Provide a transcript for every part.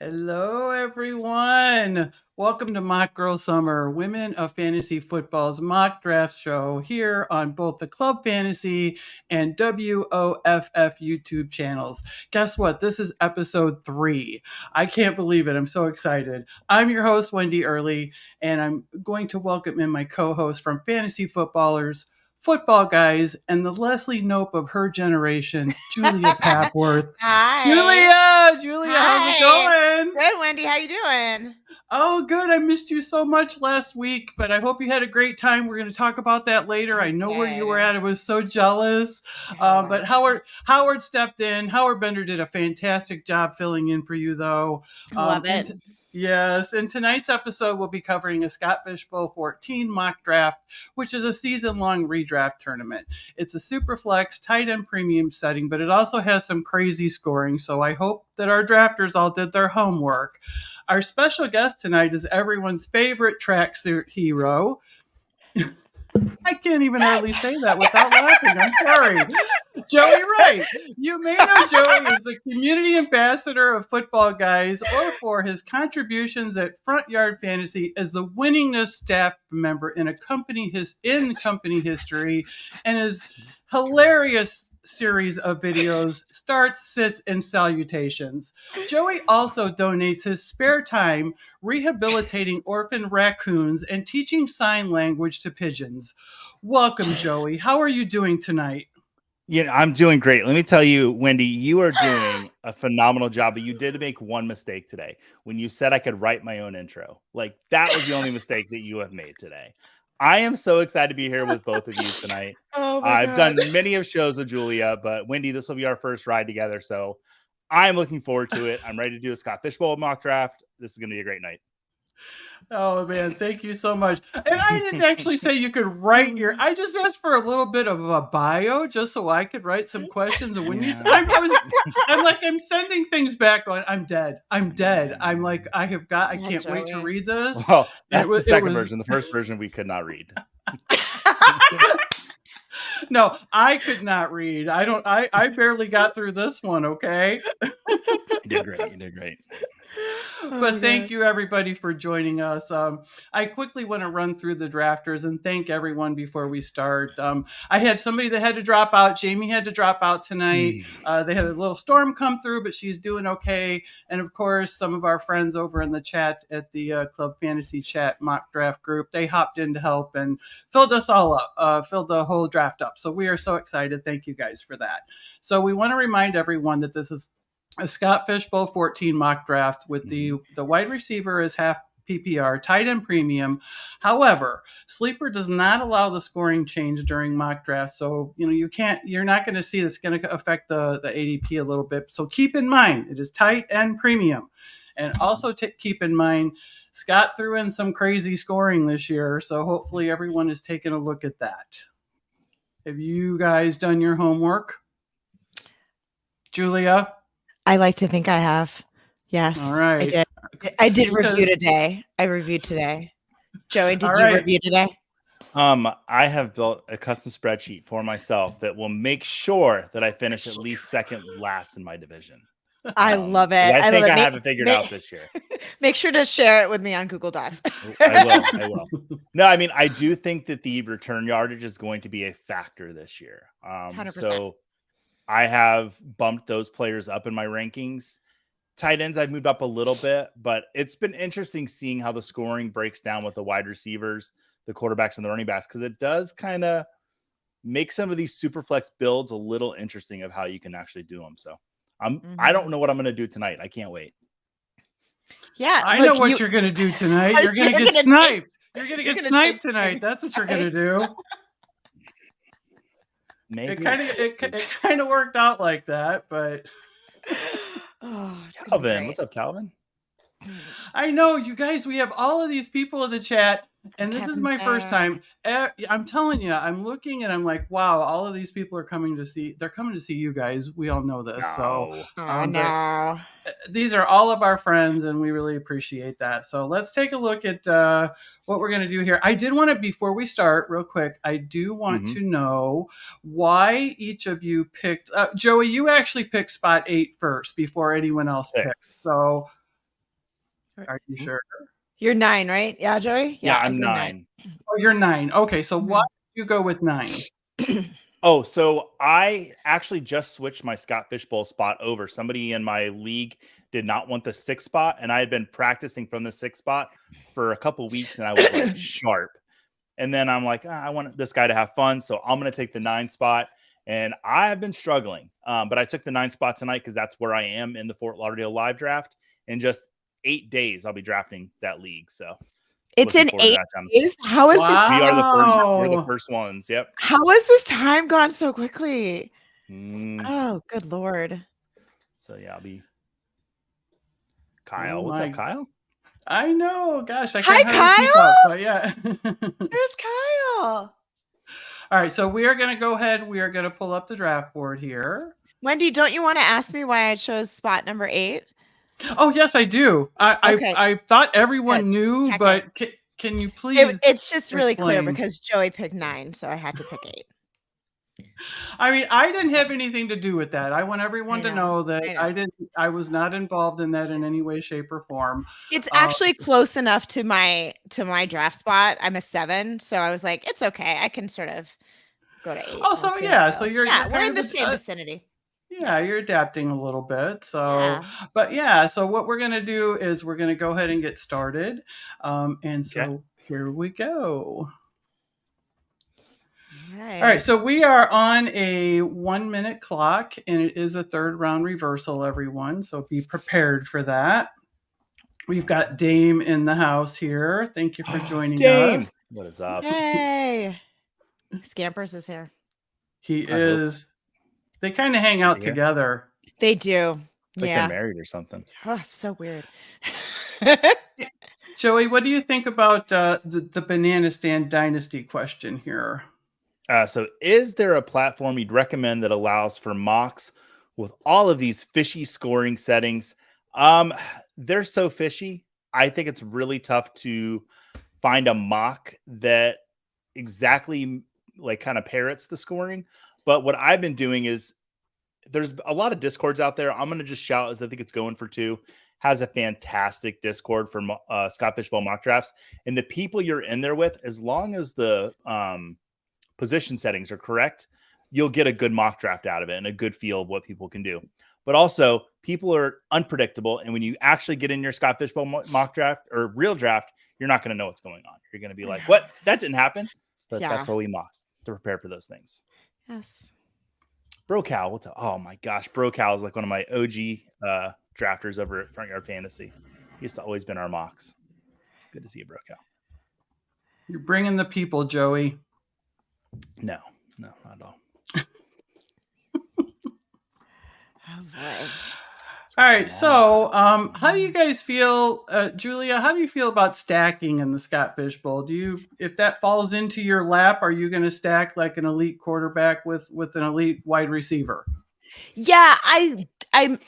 Hello, everyone. Welcome to Mock Girl Summer, Women of Fantasy Football's mock draft show here on both the Club Fantasy and WOFF YouTube channels. Guess what? This is episode 3. I can't believe it. I'm so excited. I'm your host, Wendi Earley, and I'm going to welcome in my co-host from Fantasy Footballers, Footballguys, and the Leslie Knope of her generation, Julia Papworth. Hi. Julia, Hi. how's it going? Good, Wendi. How you doing? Oh, good. I missed you so much last week, but I hope you had a great time. We're going to talk about that later. I know where you were at. I was so jealous. But Howard stepped in. Howard Bender did a fantastic job filling in for you, though. Love it. Yes, in tonight's episode, we'll be covering a Scott Fishbowl 14 mock draft, which is a season-long redraft tournament. It's a super flex, tight end premium setting, but it also has some crazy scoring, so I hope that our drafters all did their homework. Our special guest tonight is everyone's favorite tracksuit hero. I can't even hardly say that without laughing. I'm sorry. Joey Wright. You may know Joey as the community ambassador of Footballguys, or for his contributions at Front Yard Fantasy as the winningest staff member in company history, and his hilarious series of videos, starts, sits, and salutations. Joey also donates his spare time rehabilitating orphan raccoons and teaching sign language to pigeons. Welcome, Joey. How are you doing tonight? I'm doing great. Let me tell you, Wendi, you are doing a phenomenal job, but you did make one mistake today when you said I could write my own intro. Like, that was the only mistake that you have made today. I am so excited to be here with both of you tonight. I've done many of shows with Julia, but Wendi, this will be our first ride together. So I'm looking forward to it. I'm ready to do a Scott Fishbowl mock draft. This is going to be a great night. Oh, man, thank you so much. And I didn't actually say you could write I just asked for a little bit of a bio just so I could write some questions. And when I'm sending things back on, I'm dead. I'm like, I can't wait to read this. Well, that's the second version. The first version we could not read. No, I could not read. I barely got through this one, okay? You did great. But thank you, everybody, for joining us. I quickly want to run through the drafters and thank everyone before we start. I had somebody that had to drop out. Jamie had to drop out tonight. They had a little storm come through, but she's doing okay. And, of course, some of our friends over in the chat at the Club Fantasy Chat mock draft group, they hopped in to help and filled us all up, filled the whole draft up. So we are so excited. Thank you guys for that. So we want to remind everyone that this is a Scott Fishbowl 14 mock draft with the wide receiver is half PPR, tight end premium. However, Sleeper does not allow the scoring change during mock draft. So, you're not going to see that's going to affect the ADP a little bit. So keep in mind, it is tight end premium. And also keep in mind, Scott threw in some crazy scoring this year. So hopefully everyone is taking a look at that. Have you guys done your homework? Julia? I like to think I have. Yes. All right. I did review today. I reviewed today. Joey, did you review today? I have built a custom spreadsheet for myself that will make sure that I finish at least second last in my division. I love it. I think I have it figured out this year. Make sure to share it with me on Google Docs. I will. No, I mean, I do think that the return yardage is going to be a factor this year. 100%. So I have bumped those players up in my rankings. Tight ends, I've moved up a little bit, but it's been interesting seeing how the scoring breaks down with the wide receivers, the quarterbacks, and the running backs, because it does kind of make some of these super flex builds a little interesting of how you can actually do them. So I don't know what I'm going to do tonight. I can't wait. Yeah, I know what you're going to do tonight. You're going to get sniped. You're going to get sniped tonight. That's what you're going to do. Maybe. It kind of worked out like that, but Calvin, what's up, Calvin? I know, you guys, we have all of these people in the chat, and this is my first time. I'm telling you, I'm looking and I'm like, wow, all of these people are coming to see you guys. We all know this. No. No. These are all of our friends, and we really appreciate that. So let's take a look at what we're going to do here. I did want to, before we start, real quick, I do want to know why each of you picked. Joey, you actually picked spot 8 first before anyone else picks. So Are you sure? You're 9, right? Yeah, Joey? Yeah, I I'm go 9. Oh, you're 9. Okay, so why did you go with 9? Oh, so I actually just switched my Scott Fishbowl spot over. Somebody in my league did not want the 6 spot, and I had been practicing from the 6 spot for a couple weeks, and I was like sharp. And then I'm like, I want this guy to have fun, so I'm going to take the 9 spot. And I have been struggling, but I took the 9 spot tonight because that's where I am in the Fort Lauderdale live draft. In just 8 days, I'll be drafting that league. So it's in 8 days. How is this? We are we're the first ones. Yep. How has this time gone so quickly? Oh, good Lord. So yeah, I'll be Kyle. What's up, Kyle? I know. Gosh, I can't keep up, but yeah. There's Kyle. All right, so we are going to go ahead. We are going to pull up the draft board here. Wendy, don't you want to ask me why I chose spot number 8? Oh, yes, I do. I thought everyone knew, but can you please? It's just really clear because Joey picked 9, so I had to pick 8. I mean, I didn't have anything to do with that. I want everyone to know that I was not involved in that in any way, shape, or form. It's actually close enough to my draft spot. I'm a 7, so I was like, it's okay. I can sort of go to 8. Oh, so yeah, so you're we're in the same vicinity. Yeah, you're adapting a little bit. So, but yeah, so what we're going to do is we're going to go ahead and get started. And so here we go. All right, so we are on a 1-minute clock, and it is a 3rd round reversal, everyone. So be prepared for that. We've got Dame in the house here. Thank you for joining us. What is up? Hey, Scampers is here. He is. They kind of hang out together. They do. It's like they're married or something. Oh, it's so weird. Joey, what do you think about the Banana Stand Dynasty question here? So is there a platform you'd recommend that allows for mocks with all of these fishy scoring settings? They're so fishy. I think it's really tough to find a mock that exactly like kind of parrots the scoring. But what I've been doing is there's a lot of Discords out there. I'm going to just shout as I think it's going for 2. Has a fantastic Discord for Scott Fishbowl mock drafts. And the people you're in there with, as long as the position settings are correct, you'll get a good mock draft out of it and a good feel of what people can do. But also, people are unpredictable. And when you actually get in your Scott Fishbowl mock draft or real draft, you're not going to know what's going on. You're going to be like, what? That didn't happen. But that's what we mock to prepare for those things. Yes. Bro Cal, oh my gosh, Bro Cal is like one of my OG drafters over at Front Yard Fantasy. He's always been our mocks. Good to see you, Bro Cal. You're bringing the people, Joey. No, not at all. Oh boy. All right, so how do you guys feel, Julia? How do you feel about stacking in the Scott Fishbowl? If that falls into your lap, are you going to stack like an elite quarterback with an elite wide receiver? Yeah, I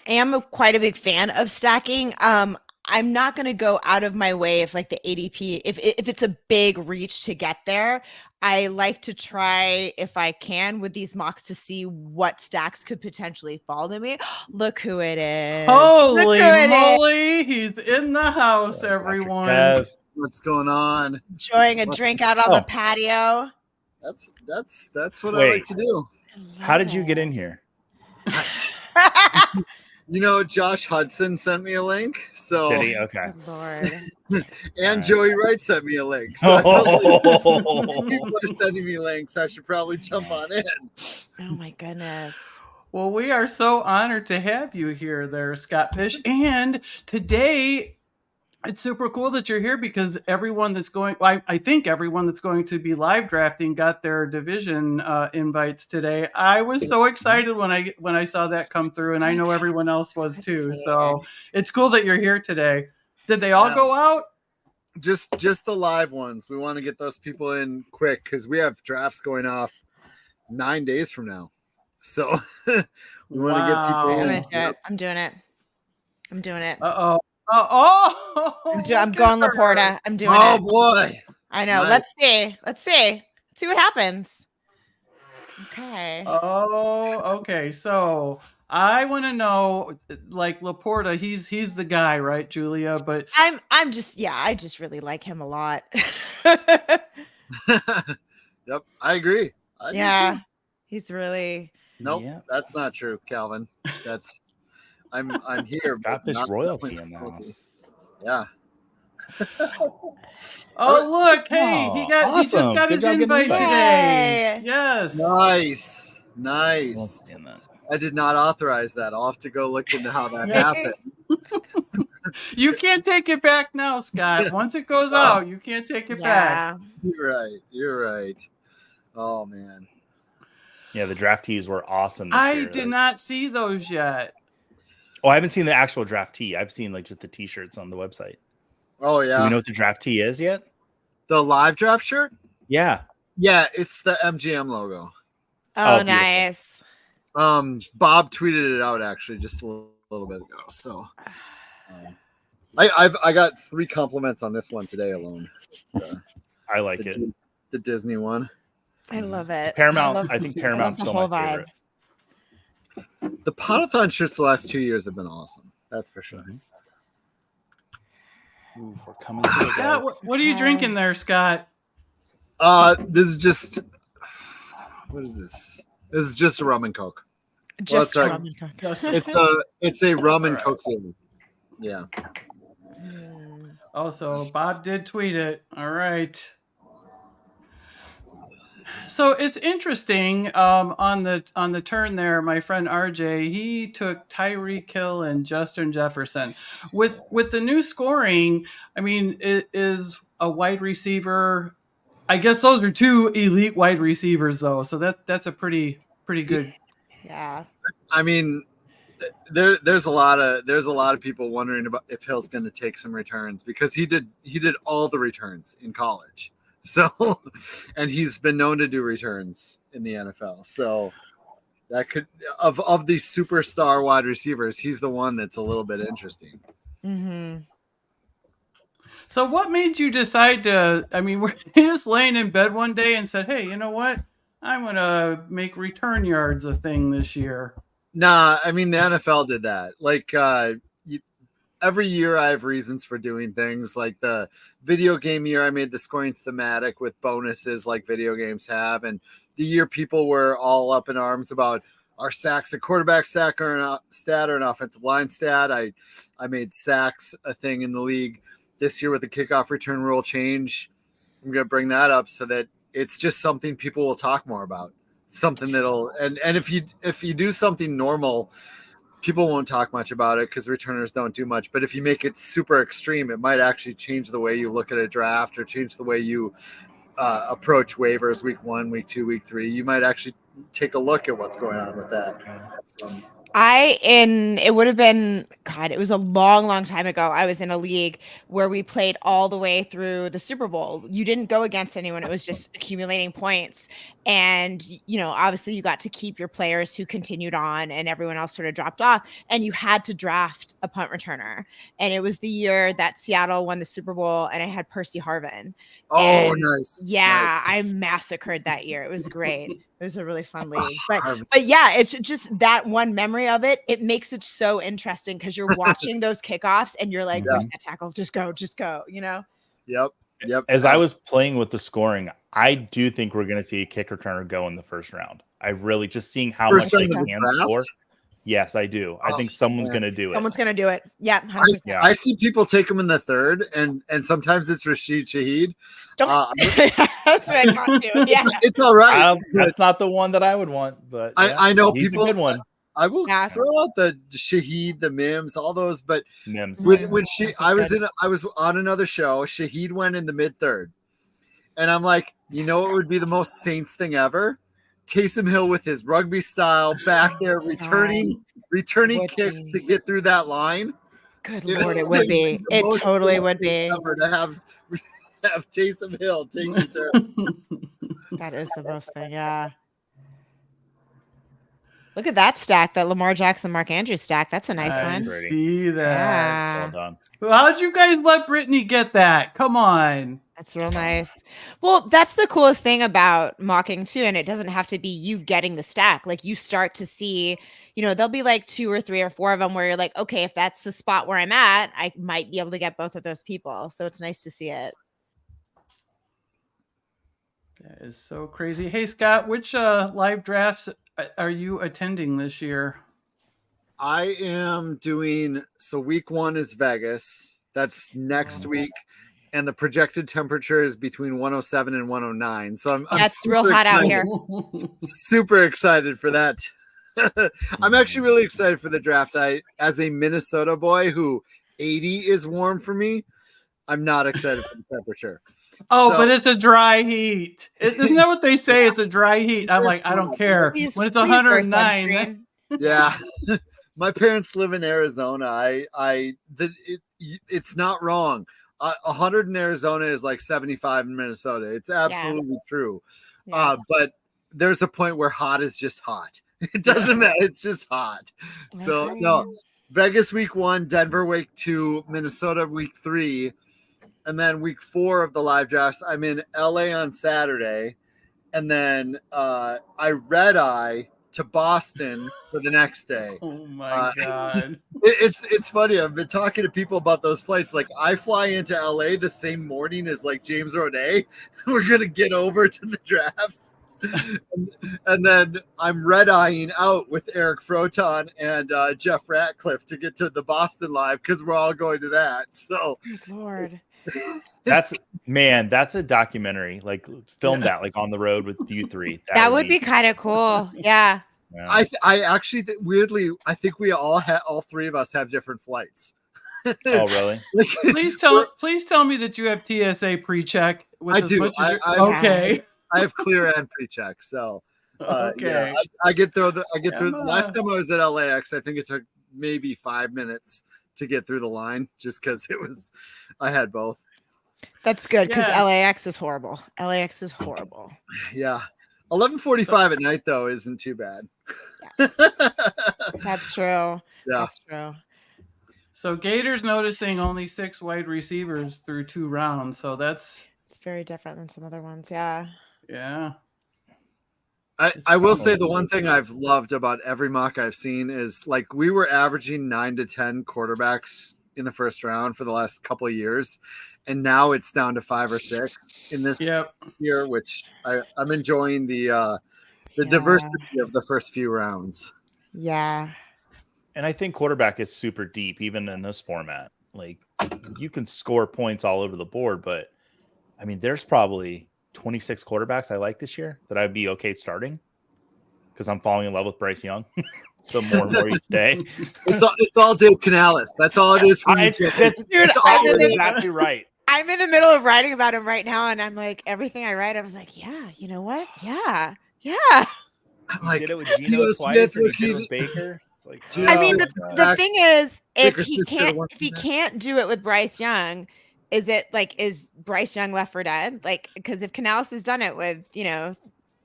am quite a big fan of stacking. I'm not going to go out of my way if like the ADP, if it's a big reach to get there. I like to try, if I can, with these mocks to see what stacks could potentially fall to me. Look who it is. Holy moly. He's in the house, everyone. What's going on? Enjoying a drink out on the patio. That's what I like to do. How did you get in here? Josh Hudson sent me a link. So did he? Okay. Good Lord. And Joey Wright sent me a link. So I felt like people are sending me links. I should probably jump on in. Oh my goodness. Well, we are so honored to have you here there, Scott Fish. And today, it's super cool that you're here because everyone that's going, I think everyone that's going to be live drafting got their division invites today. I was so excited when I saw that come through, and I know everyone else was too. So it's cool that you're here today. Did they all go out? Just the live ones. We want to get those people in quick because we have drafts going off 9 days from now. So we want to get people in. I'm doing it. Uh-oh. I'm going Laporta. I'm doing it. Oh boy. I know. Nice. Let's see what happens. Okay. Oh, okay. So I want to know, like Laporta, he's the guy, right, Julia? But I just really like him a lot. Yep, I agree. I do Yeah, too. he's really. Nope, Yeah. that's not true, Calvin. That's I'm here. but Scottish not royalty knowing in the royalty. house. Yeah. oh look, hey, Oh, he just awesome. got Good his job getting invite the invite. today. Yay. Yes. Nice. I love Nice. seeing that. I did not authorize that. I'll have to go look into how that happened. You can't take it back now, Scott. Once it goes out, you can't take it back. Yeah. You're right. You're right. Oh man. Yeah, the draftees were awesome this I year. did not see those yet. Oh, I haven't seen the actual draftee. I've seen like just the t-shirts on the website. Oh Do yeah. we know what the draftee is yet? The live draft shirt? Yeah. Yeah, it's the MGM logo. Oh, beautiful. nice. Bob tweeted it out actually just a little bit ago. So I got 3 compliments on this one today alone. I like it. The Disney one. I love it. Paramount. I think I Paramount's love the still whole my vibe. favorite. The Potathon shirts the last 2 years have been awesome. That's for sure. Ooh, we're coming to the Scott, guys. what are you drinking there, Scott? This is just what is this? This is just a rum and coke. Just Well, rum and coke. It's a rum and All right. coke zero. Yeah. Oh, so Bob did tweet it. All right. So it's interesting. On the turn there, my friend RJ, he took Tyreek Hill and Justin Jefferson. With the new scoring, I mean, it is a wide receiver. I guess those are 2 elite wide receivers, though. So that's a pretty good. Yeah. I mean, there's a lot of people wondering about if Hill's going to take some returns because he did all the returns in college. So, and he's been known to do returns in the NFL. So that could of these superstar wide receivers, he's the one that's a little bit interesting. Mm-hmm. So what made you decide to? I mean, were you just laying in bed one day and said, "Hey, you know what? I'm gonna make return yards a thing this year." Nah, I mean the NFL did that. Like every year I have reasons for doing things. Like the video game year, I made the scoring thematic with bonuses like video games have. And the year people were all up in arms about our sacks, a quarterback sack or an stat or an offensive line stat. I made sacks a thing in the league. This year with the kickoff return rule change, I'm going to bring that up so that it's just something people will talk more about. Something that'll and if you do something normal, people won't talk much about it because returners don't do much. But if you make it super extreme, it might actually change the way you look at a draft or change the way you approach waivers week 1, week 2, week 3. You might actually take a look at what's going on with that. It would have been, God, it was a long time ago. I was in a league where we played all the way through the Super Bowl. You didn't go against anyone. It was just accumulating points. And, obviously you got to keep your players who continued on and everyone else sort of dropped off. And you had to draft a punt returner. And it was the year that Seattle won the Super Bowl and I had Percy Harvin. Oh, And nice. yeah, Nice. I massacred that year. It was great. It was a really fun league. But yeah, it's just that one memory of it. It makes it so interesting because you're watching those kickoffs and you're like, "Wait, that tackle, just go, Yep. As I was playing with the scoring, I do think we're going to see a kick returner go in the first round. I really just seeing how First much they round of the can draft? score. Yes, I do. I think someone's man. going to do it. Someone's gonna do it." Yeah, 100%. Yeah. I see people take him in the 3rd, and sometimes it's Rashid Shaheed. Don't. That's what I thought too. Yeah. It's all right. That's not the one that I would want, but I know he's people. a good one. I will Yeah. throw out the Shaheed, the Mims, all those, but Mims. when I was on another show, Shaheed went in the mid-3rd, and I'm like, what would be the most Saints thing ever? Taysom Hill with his rugby style back there, returning kicks to get through that line. Good Lord, it would be. It totally would be. Ever to have Taysom Hill take returns. That is the most thing. Yeah. Look at that stack, that Lamar Jackson, Mark Andrews stack. That's a nice I one. see that. Yeah. Well done. How'd you guys let Brittany get that? Come on. That's real nice. Well, that's the coolest thing about mocking too. And it doesn't have to be you getting the stack. Like you start to see, there'll be like 2 or 3 or 4 of them where you're like, okay, if that's the spot where I'm at, I might be able to get both of those people. So it's nice to see it. That is so crazy. Hey, Scott, which live drafts are you attending this year? I am doing, so week 1 is Vegas. That's next week. And the projected temperature is between 107 and 109. So I'm that's real hot out here. Super excited for that. I'm actually really excited for the draft. As a Minnesota boy who 80 is warm for me, I'm not excited for the temperature. Oh, but it's a dry heat. Isn't that what they say? It's a dry heat. I'm like, I don't care. When it's 109. Yeah. My parents live in Arizona. It's not wrong. 100 in Arizona is like 75 in Minnesota. It's absolutely true. Yeah. But there's a point where hot is just hot. It doesn't matter. It's just hot. So no, Vegas week 1, Denver week 2, Minnesota week 3. And then week 4 of the live drafts, I'm in LA on Saturday. And then I red eye to Boston for the next day. Oh my God. It's funny. I've been talking to people about those flights. Like I fly into LA the same morning as like James Roday. We're going to get over to the drafts. And then I'm red eyeing out with Eric Froton and Jeff Ratcliffe to get to the Boston live because we're all going to that. So good Lord. That's a documentary. Like film that like on the road with you 3. That would be kind of cool. Yeah. I actually weirdly I think we all 3 of us have different flights. Oh really? Please tell me that you have TSA pre-check. I do. Okay. I have clear and pre-check. So okay. Yeah, I get through the last time I was at LAX, I think it took maybe 5 minutes to get through the line just because I had both. That's good because LAX is horrible. LAX is horrible. Yeah. 11:45 at night though isn't too bad. Yeah. That's true. Yeah. That's true. So Gators noticing only 6 wide receivers through 2 rounds. So it's very different than some other ones. Yeah. Yeah. I will say the one thing I've loved about every mock I've seen is like we were averaging 9 to 10 quarterbacks in the first round for the last couple of years. And now it's down to 5 or 6 in this year, which I'm enjoying the diversity of the first few rounds. Yeah. And I think quarterback is super deep, even in this format. Like you can score points all over the board, but I mean, there's probably 26 quarterbacks I like this year that I'd be okay starting because I'm falling in love with Bryce Young. So more and more each day. It's all Dave Canales. That's all it is for me. Dude, exactly right. I'm in the middle of writing about him right now, and I'm like, everything I write, I was like, yeah, you know what? Yeah. I'm like, did it with Geno twice, or did it with Baker? It's like, I mean, the thing is, if he can't do it with Bryce Young, is Bryce Young left for dead? Like, because if Canales has done it with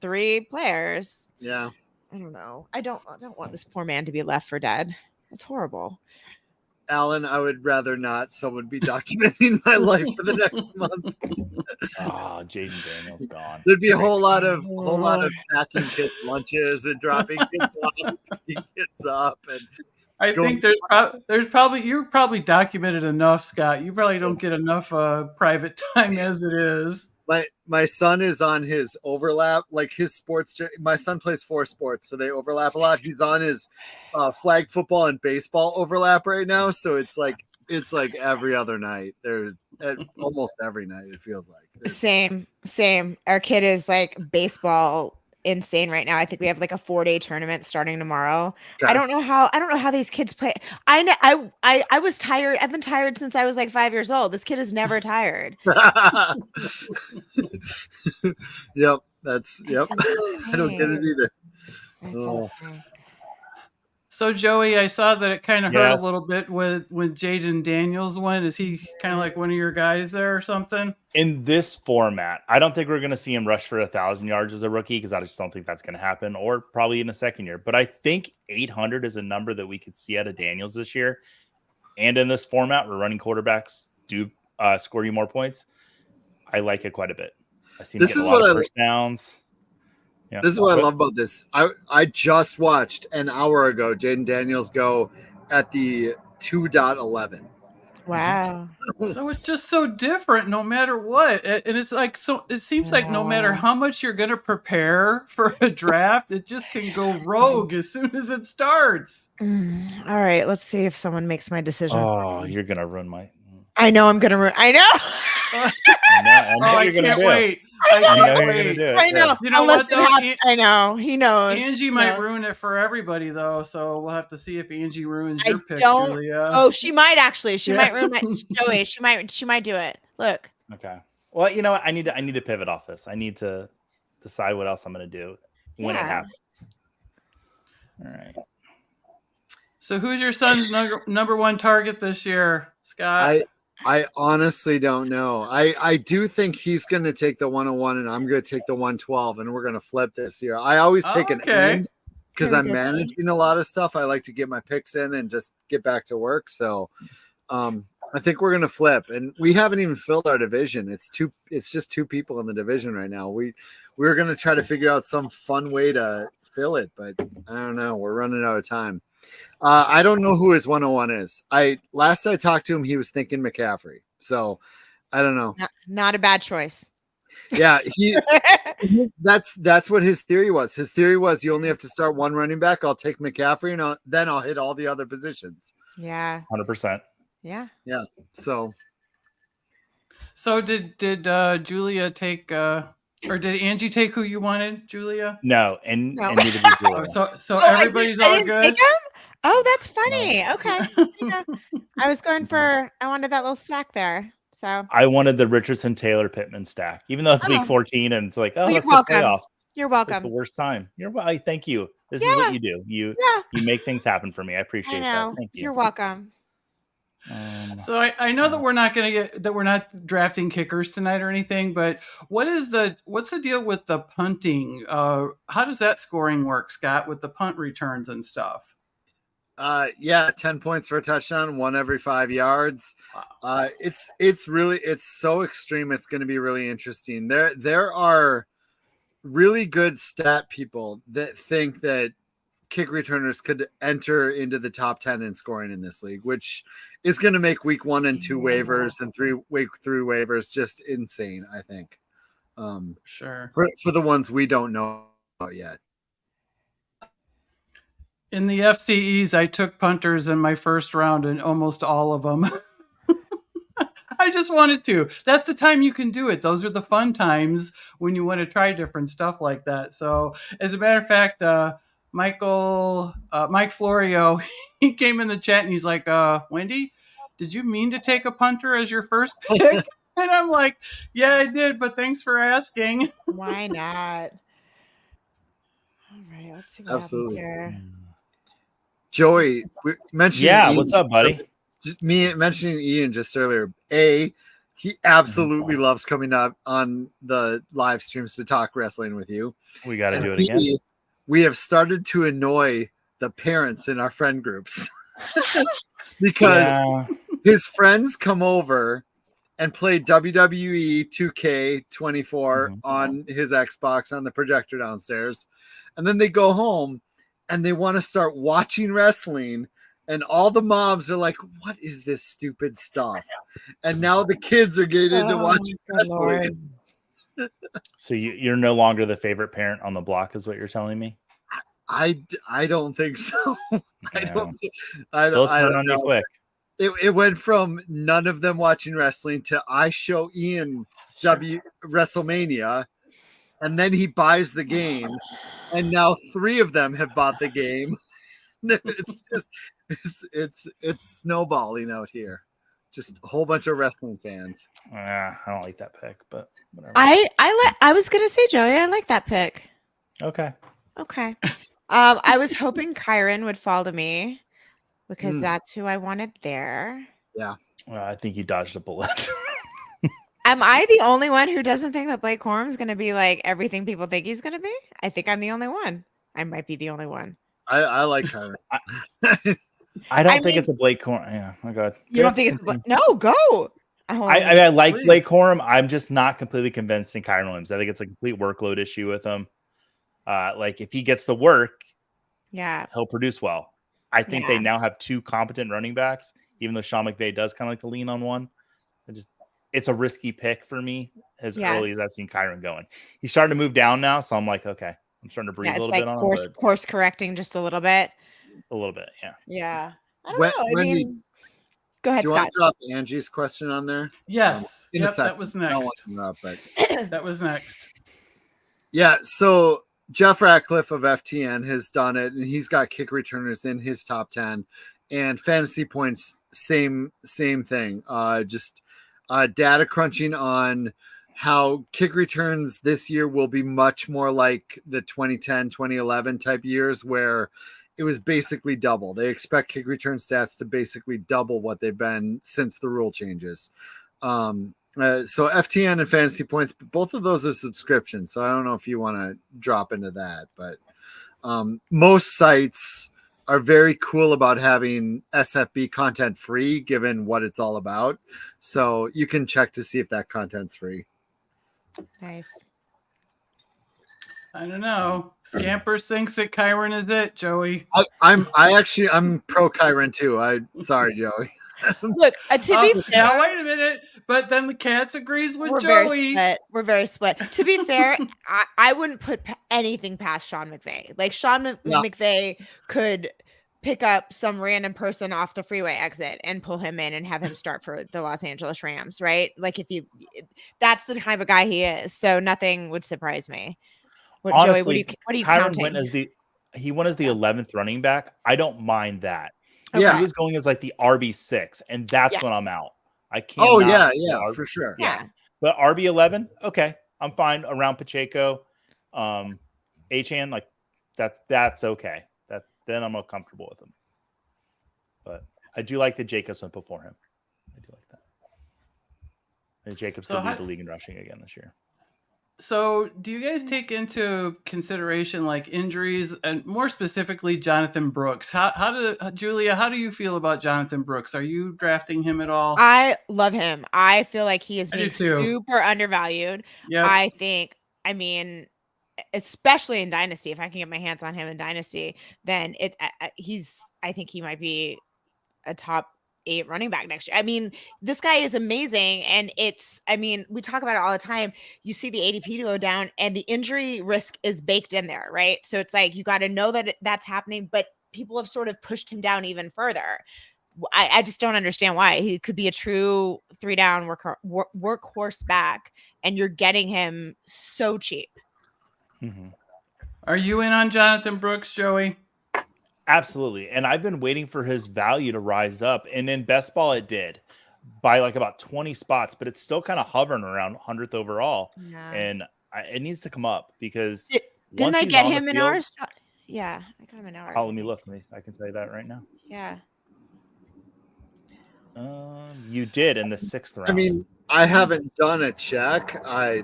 3 players, yeah, I don't know. I don't want this poor man to be left for dead. It's horrible. Alan, I would rather not someone be documenting my life for the next month. Oh, Jaden Daniels gone. There'd be a whole lot of packing kids' lunches and dropping kids off, picking kids up, and I think there's probably you're probably documented enough, Scott. You probably don't get enough private time as it is. My son is on his overlap, like his sports. My son plays 4 sports, so they overlap a lot. He's on his flag football and baseball overlap right now, so it's like every other night. There's almost every night. It feels like same. Our kid is like baseball insane right now. I think we have like a 4-day tournament starting tomorrow. Okay. I don't know how these kids play. I was tired. I've been tired since I was like 5 years old. This kid is never tired. Yep. I don't get it either. So Joey, I saw that it kind of hurt a little bit when Jaden Daniels went. Is he kind of like one of your guys there or something? In this format, I don't think we're going to see him rush for 1,000 yards as a rookie because I just don't think that's going to happen, or probably in a second year. But I think 800 is a number that we could see out of Daniels this year. And in this format, where running quarterbacks do score you more points, I like it quite a bit. I see him This getting is a lot what of I- first downs. Yeah. This is what I love about this. I just watched an hour ago Jaden Daniels go at the 2.11. Wow. So it's just so different no matter what. And it's like, so it seems like no matter how much you're going to prepare for a draft, it just can go rogue as soon as it starts. All right, let's see if someone makes my decision. Oh, you're going to ruin my... I know I'm gonna. I know. I know I you're gonna can't do. wait. I I know. You know can't you're gonna wait. do it. I know. You know Unless what, it though? happens, I know. He knows. Angie you might know. ruin it for everybody, though. So we'll have to see if Angie ruins I your pick, don't- Julia. Oh, she might actually. She Yeah. might ruin my Joey. She might do it. Look. Okay. Well, you know what? I need to pivot off this. I need to decide what else I'm going to do when it Yeah. happens. All right. So who's your son's number one target this year, Scott? I honestly don't know. I do think he's going to take the 101 and I'm going to take the 112 and we're going to flip this year. I always take an end because I'm managing a lot of stuff. I like to get my picks in and just get back to work. So I think we're going to flip, and we haven't even filled our division. It's just two people in the division right now. We're going to try to figure out some fun way to fill it, but I don't know. We're running out of time. I don't know who his 101 is. Last I talked to him, he was thinking McCaffrey. So I don't know. Not a bad choice. Yeah, that's what his theory was. His theory was you only have to start one running back. I'll take McCaffrey, and then I'll hit all the other positions. Yeah. 100%. Yeah. Yeah. So did Julia take or did Angie take who you wanted, Julia? No, and neither did Julia. So everybody's all good. Take him? Oh, that's funny. No. Okay. Yeah. I wanted that little stack there. So I wanted the Richardson Taylor Pittman stack, even though it's week 14 and it's like, oh, that's the playoffs. You're It's welcome. the worst time. Thank you. This is what you do. You make things happen for me. I appreciate that. Thank you. You're welcome. So I know that we're not drafting kickers tonight or anything, but what's the deal with the punting? How does that scoring work, Scott, with the punt returns and stuff? 10 points for a touchdown, 1 every 5 yards. Wow. It's so extreme. It's going to be really interesting. There are really good stat people that think that kick returners could enter into the top 10 in scoring in this league, which is going to make week 1 and 2 waivers and week 3 waivers just insane, I think. Sure. For the ones we don't know about yet. In the FCEs, I took punters in my first round and almost all of them. I just wanted to. That's the time you can do it. Those are the fun times when you want to try different stuff like that. So as a matter of fact, Mike Florio, he came in the chat and he's like, Wendy, did you mean to take a punter as your first pick? And I'm like, yeah, I did, but thanks for asking. Why not? All right, let's see what Absolutely. happens here. Joey, we mentioned Ian, what's up, buddy? Me mentioning Ian just earlier. He absolutely loves coming up on the live streams to talk wrestling with you. We got to do it again. We have started to annoy the parents in our friend groups because his friends come over and play WWE 2K24 on his Xbox on the projector downstairs. And then they go home and they want to start watching wrestling. And all the moms are like, what is this stupid stuff? And now the kids are getting into watching wrestling. So you're no longer the favorite parent on the block is what you're telling me? I don't think so. They'll turn on you quick. It went from none of them watching wrestling to I show Ian WrestleMania, and then he buys the game, and now 3 of them have bought the game. It's snowballing out here. Just a whole bunch of wrestling fans. I don't like that pick, but whatever. I was gonna say, Joey, I like that pick. Okay. I was hoping Kyron would fall to me because that's who I wanted there. Yeah. I think you dodged a bullet. Am I the only one who doesn't think that Blake Corum's going to be like everything people think he's going to be? I think I'm the only one. I might be the only one. I like Kyron. I don't think it's a Blake Corum. Yeah, my God. You don't think it's no? Go. I like Please. Blake Corum. I'm just not completely convinced in Kyron Williams. I think it's a complete workload issue with him. Like if he gets the work, he'll produce well. I think they now have 2 competent running backs, even though Sean McVay does kind of like to lean on one. It's a risky pick for me as early as I've seen Kyron going. He's starting to move down now, so I'm like, okay, I'm starting to breathe a little bit on him. Course correcting just a little bit. A little bit, yeah. Yeah. I don't know. I mean, go ahead, do you Scott. want to drop Angie's question on there? Yes. In a second. That was next. That was next. Yeah, so Jeff Ratcliffe of FTN has done it, and he's got kick returners in his top 10. And fantasy points, same thing. Just data crunching on how kick returns this year will be much more like the 2010, 2011 type years where it was basically double. They expect kick return stats to basically double what they've been since the rule changes. So FTN and fantasy points, both of those are subscriptions. So I don't know if you want to drop into that, but most sites are very cool about having SFB content free, given what it's all about. So you can check to see if that content's free. Nice. I don't know. Scampers thinks that Kyron is it, Joey. I'm pro Kyron too. Sorry, Joey. Look, to be fair, now wait a minute. But then the Cats agrees with we're Joey. We're very split. To be fair, I wouldn't put anything past Sean McVay. Like Sean McVay could pick up some random person off the freeway exit and pull him in and have him start for the Los Angeles Rams, right? Like that's the kind of guy he is. So nothing would surprise me. Honestly, Joey, what are you Kyron counting? went as the 11th running back. I don't mind that. Okay. Yeah, he was going as like the RB6, and that's when I'm out. I can't. Oh yeah, for sure. Yeah, but RB11, okay, I'm fine around Pacheco, Achane, like that's okay. Then I'm more comfortable with him. But I do like that Jacobs went before him. I do like that. And Jacobs could lead the league in rushing again this year. So do you guys take into consideration like injuries and more specifically Jonathan Brooks? Julia, how do you feel about Jonathan Brooks? Are you drafting him at all? I love him. I feel like he is being super undervalued. Yep. I mean, especially in Dynasty, if I can get my hands on him in Dynasty, then I think he might be a top 8 running back next year. I mean, this guy is amazing. And we talk about it all the time. You see the ADP go down and the injury risk is baked in there, right? So it's like, you got to know that that's happening, but people have sort of pushed him down even further. I just don't understand why. He could be a true 3-down workhorse back, and you're getting him so cheap. Mm-hmm. Are you in on Jonathan Brooks, Joey? Absolutely. And I've been waiting for his value to rise up. And in best ball, it did by like about 20 spots, but it's still kind of hovering around 100th overall. Yeah. And it needs to come up because didn't I get him in ours? Yeah, I got him in ours. Let me look. I can tell you that right now. Yeah. You did in the 6th round. I mean, I haven't done a check. I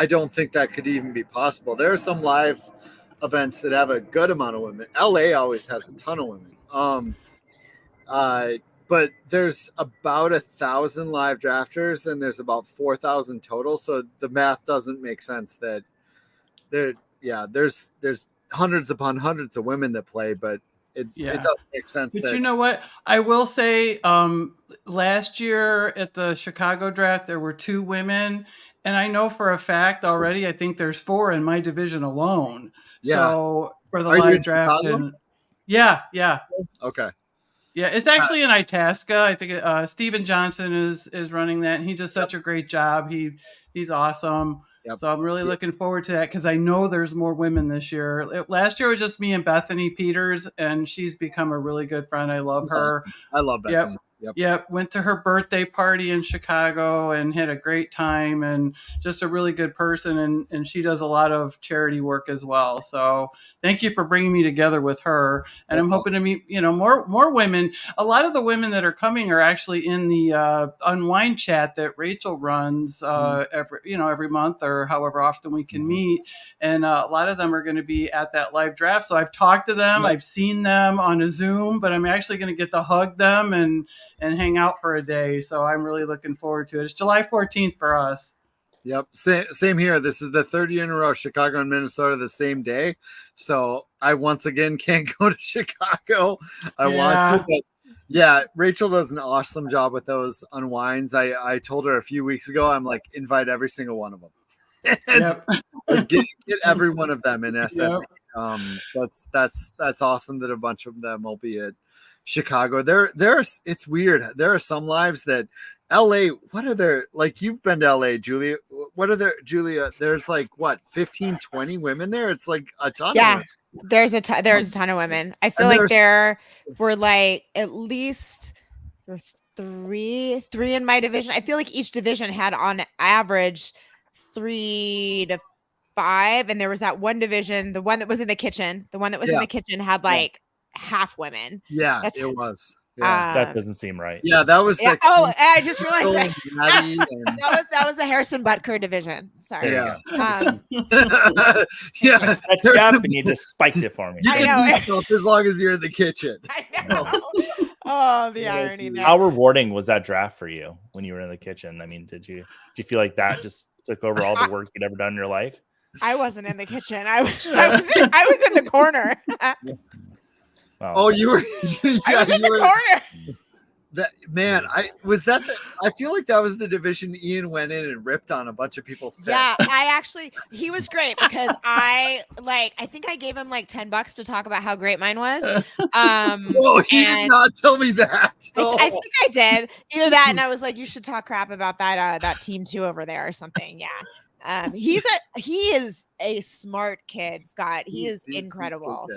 don't think that could even be possible. There are some live events that have a good amount of women. LA always has a ton of women. But there's about 1,000 live drafters and there's about 4,000 total. So the math doesn't make sense that there's hundreds upon hundreds of women that play, but it doesn't make sense. But you know what? I will say last year at the Chicago draft, there were 2 women. And I know for a fact already, I think there's 4 in my division alone. Yeah. So for the live draft. Yeah. Okay. Yeah, it's actually in Itasca. I think Steven Johnson is running that. And he does such a great job. He's awesome. Yep. So I'm really looking forward to that because I know there's more women this year. Last year was just me and Bethany Peters, and she's become a really good friend. I love her. Awesome. I love Bethany. Yep. Went to her birthday party in Chicago and had a great time, and just a really good person. And she does a lot of charity work as well. So thank you for bringing me together with her. And I'm hoping to meet, more women. A lot of the women that are coming are actually in the Unwind chat that Rachel runs every month or however often we can meet. And a lot of them are going to be at that live draft. So I've talked to them. Yep. I've seen them on a Zoom, but I'm actually going to get to hug them and and hang out for a day. So I'm really looking forward to it. It's July 14th for us. Yep. Same here. This is the third year in a row, Chicago and Minnesota the same day. So I once again can't go to Chicago. I want to, but yeah, Rachel does an awesome job with those unwinds. I told her a few weeks ago, I'm like, invite every single one of them. And get every one of them in SF. Yep. That's awesome that a bunch of them will be at Chicago. There's it's weird. There are some lives that LA, what are there, like, you've been to LA, Julia, what are there, Julia, there's like what, 15, 20 women there? It's like a ton. Yeah, there's a ton of women. I feel like there were like at least three in my division. I feel like each division had on average 3 to 5, and there was that one division, the one that was in the kitchen, in the kitchen had like half women. It was. Yeah, that doesn't seem right. Yeah, that was. Yeah. Oh, I just realized that was the Harrison Butker division. Sorry. Yeah. Yeah. Set you up and you just spiked it for me. You can do stuff as long as you're in the kitchen. I know. Oh, the irony there. How rewarding was that draft for you when you were in the kitchen? I mean, did you feel like that just took over all the work you'd ever done in your life? I wasn't in the kitchen. I was in the corner. Oh, you were. I was in the corner. That man, I feel like that was the division Ian went in and ripped on a bunch of people's picks. Yeah, he was great because I think I gave him like $10 to talk about how great mine was. He did not tell me that. I think I did either that, and I was like, you should talk crap about that team too over there or something. Yeah, he is a smart kid, Scott. He is incredible.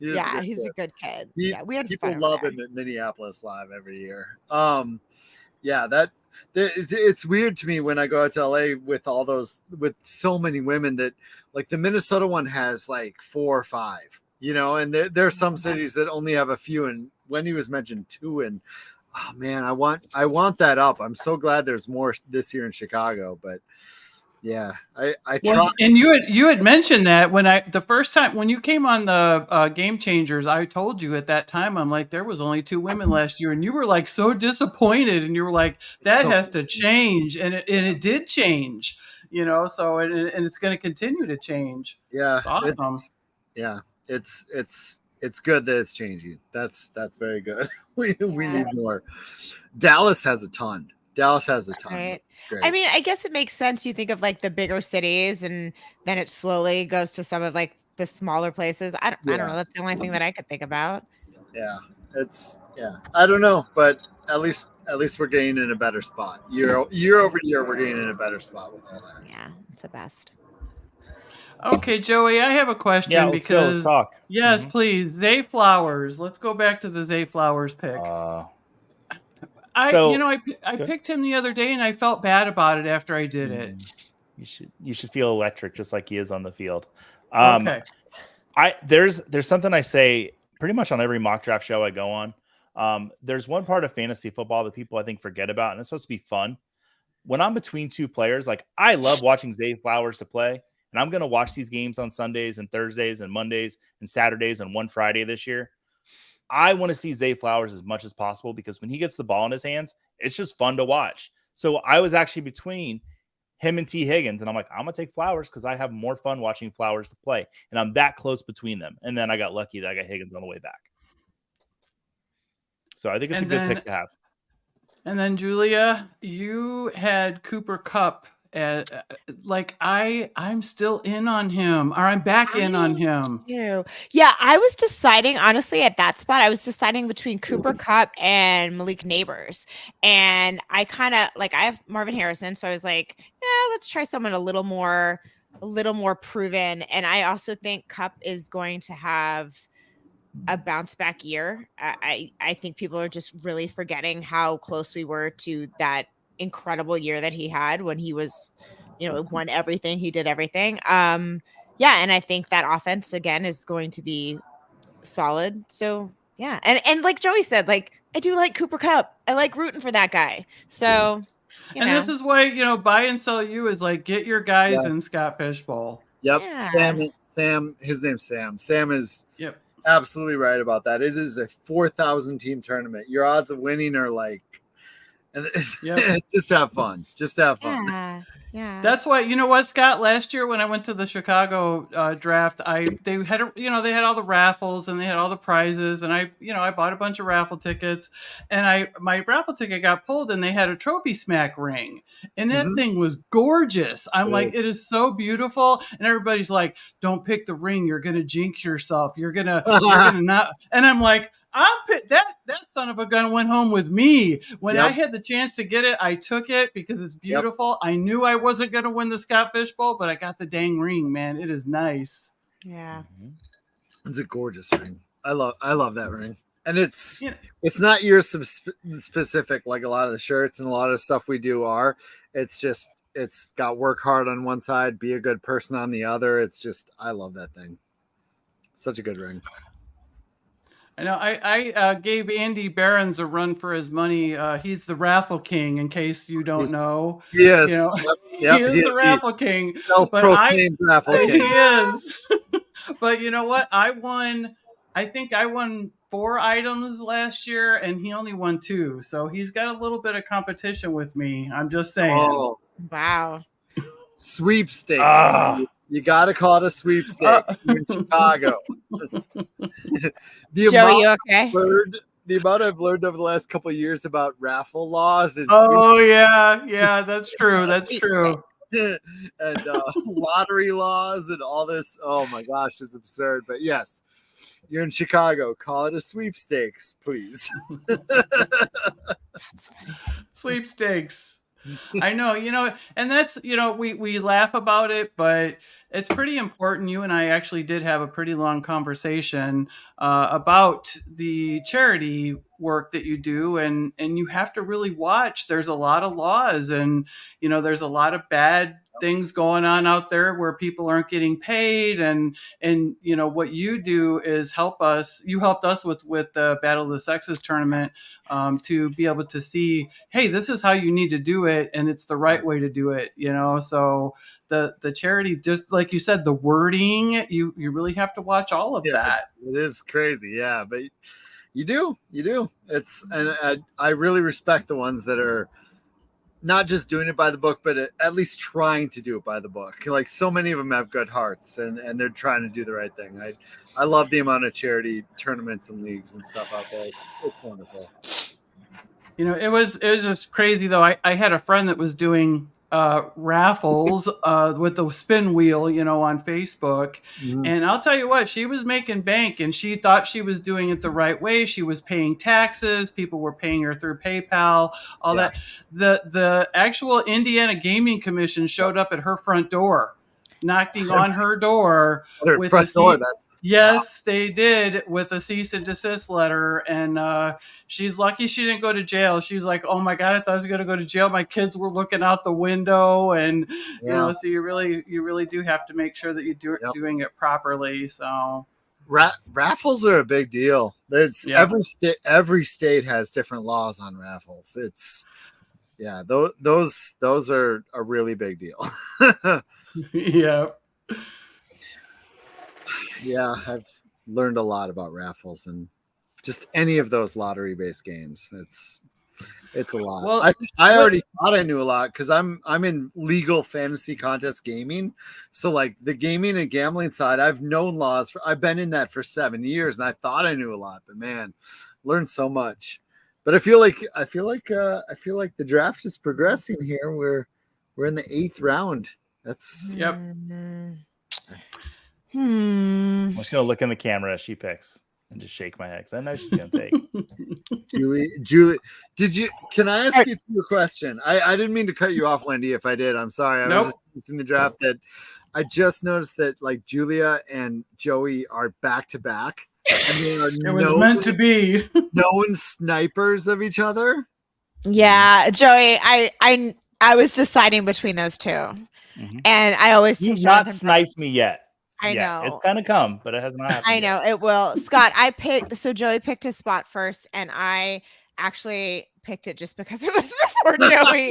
He's a good kid. We had people love him at Minneapolis Live every year. It's weird to me when I go out to LA with with so many women that like the Minnesota one has like 4 or 5, and there are some cities that only have a few. And Wendy was mentioned 2, and oh man, I want that up. I'm so glad there's more this year in Chicago, but. Yeah, I tried. And you had mentioned that the first time when you came on the Game Changers, I told you at that time, I'm like, there was only 2 women last year, and you were like so disappointed, and you were like, that has to change, and it did change, so and it's going to continue to change. Yeah, it's awesome. It's good that it's changing. That's very good. we need more. Dallas has a ton. Right. I mean, I guess it makes sense. You think of like the bigger cities, and then it slowly goes to some of like the smaller places. I don't know. That's the only thing that I could think about. Yeah, I don't know, but at least we're getting in a better spot. Year over year, we're getting in a better spot with all that. Yeah, it's the best. Okay, Joey, I have a question. Yeah, let's go. Let's talk. Yes, please. Zay Flowers. Let's go back to the Zay Flowers pick. I picked him the other day, and I felt bad about it after I did it. You should feel electric, just like he is on the field. Okay. There's something I say pretty much on every mock draft show I go on. There's one part of fantasy football that people I think forget about, and it's supposed to be fun. When I'm between 2 players, like I love watching Zay Flowers to play, and I'm going to watch these games on Sundays and Thursdays and Mondays and Saturdays and one Friday this year. I want to see Zay Flowers as much as possible because when he gets the ball in his hands, it's just fun to watch. So I was actually between him and T. Higgins, and I'm like, I'm going to take Flowers because I have more fun watching Flowers to play. And I'm that close between them. And then I got lucky that I got Higgins on the way back. So I think it's a good pick to have. And then, Julia, you had Cooper Kupp. I'm still in on him, or I'm back in on him. Yeah, I was deciding, honestly, at that spot, I was deciding between Cooper Kupp and Malik Neighbors. And I kind of I have Marvin Harrison, so I was like, yeah, let's try someone a little more proven. And I also think Kupp is going to have a bounce back year. I think people are just really forgetting how close we were to that incredible year that he had when he was, won everything. He did everything. And I think that offense again is going to be solid. So yeah. And like Joey said, I do like Cooper Kupp. I like rooting for that guy. So, this is why, buy and sell you is get your guys in Scott Fishbowl. Yep. Yeah. Sam, his name's Sam. Sam is, absolutely right about that. It is a 4,000 team tournament. Your odds of winning are like, and just have fun. Just have fun. Yeah. That's why, you know what, Scott, last year when I went to the Chicago draft, they had they had all the raffles and they had all the prizes, and I bought a bunch of raffle tickets, and my raffle ticket got pulled and they had a trophy smack ring, and that thing was gorgeous. I'm like, it is so beautiful, and everybody's like, don't pick the ring, you're gonna jinx yourself, you're gonna not, and I'm like, that son of a gun went home with me. When I had the chance to get it, I took it because it's beautiful. I knew I wasn't going to win the Scott Fish Bowl, but I got the dang ring, man. It is nice. Yeah. It's a gorgeous ring. I love that ring. And it's not year specific like a lot of the shirts and a lot of stuff we do are. It's got work hard on one side, be a good person on the other. It's just, I love that thing. Such a good ring. I know I gave Andy Behrens a run for his money. He's the raffle king, in case you don't know. Yes. He is the raffle king. Self-proclaimed raffle king. He is. But you know what? I think I won 4 items last year, and he only won 2. So he's got a little bit of competition with me. I'm just saying. Oh, wow. Sweepstakes. You got to call it a sweepstakes in Chicago. Joey, you okay? The amount I've learned over the last couple of years about raffle laws. And yeah, that's true. That's true. And lottery laws and all this. Oh my gosh, it's absurd. But yes, you're in Chicago. Call it a sweepstakes, please. That's funny. Sweepstakes. I know, and that's, we laugh about it, but it's pretty important. You and I actually did have a pretty long conversation about the charity work that you do, and you have to really watch. There's a lot of laws, and there's a lot of bad things going on out there where people aren't getting paid, and what you do is help us. You helped us with the Battle of the Sexes tournament to be able to see, hey, this is how you need to do it, and it's the right way to do it. So the charity, just like you said, the wording, you really have to watch all of that. It is crazy, yeah, but you do. It's, and I really respect the ones that are not just doing it by the book, but at least trying to do it by the book. Like, so many of them have good hearts and they're trying to do the right thing. I love the amount of charity tournaments and leagues and stuff out there. It's wonderful. It was just crazy though. I had a friend that was doing raffles with the spin wheel, on Facebook. And I'll tell you what, she was making bank, and she thought she was doing it the right way. She was paying taxes. People were paying her through PayPal, all that. The actual Indiana Gaming Commission showed up at her front door, knocking on her door with front door. Yes, they did, with a cease and desist letter. And she's lucky she didn't go to jail. She was like, oh my God, I thought I was going to go to jail. My kids were looking out the window. And, so you really do have to make sure that you're doing it properly. So raffles are a big deal. There's every state has different laws on raffles. It's, those are a really big deal. Yeah, I've learned a lot about raffles and just any of those lottery-based games. It's a lot. Well, I already thought I knew a lot because I'm in legal fantasy contest gaming. So like the gaming and gambling side, I've known laws. I've been in that for 7 years, and I thought I knew a lot. But man, learned so much. But I feel like the draft is progressing here. We're in the 8th round. That's I'm just gonna look in the camera as she picks and just shake my head because I know she's gonna take. Julie, can I ask you a question? I didn't mean to cut you off, Wendi. If I did, I'm sorry. I was just in the draft that I just noticed that like Julia and Joey are back to back. It was meant to be. Known snipers of each other. Yeah, Joey, I was deciding between those two, and I always you've not sniped me yet. I know it's gonna come, but it has not happened. I know it will. Scott, so Joey picked his spot first, and I actually picked it just because it was before Joey.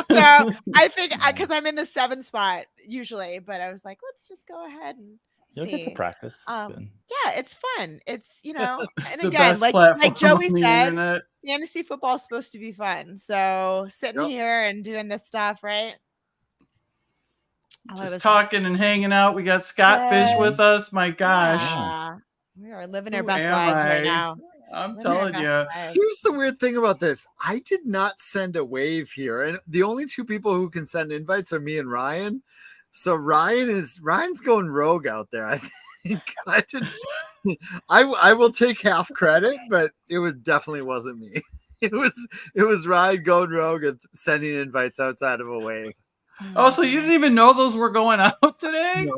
So I think because I'm in the 7 spot usually, but I was like, let's just go ahead and You'll get to practice. It's good. Yeah, it's fun. It's, and The again, best like platform Joey on the said, internet. fantasy football is supposed to be fun. So sitting here and doing this stuff, right? Just talking and hanging out. We got Scott Fish with us. My gosh. Yeah. We are living our Who best am lives right I? now. I'm Living our telling best you. lives. Here's the weird thing about this. I did not send a wave here. And the only two people who can send invites are me and Ryan. So Ryan's going rogue out there. I think I will take half credit, but it definitely wasn't me. It was Ryan going rogue and sending invites outside of a wave. Oh, so you didn't even know those were going out today?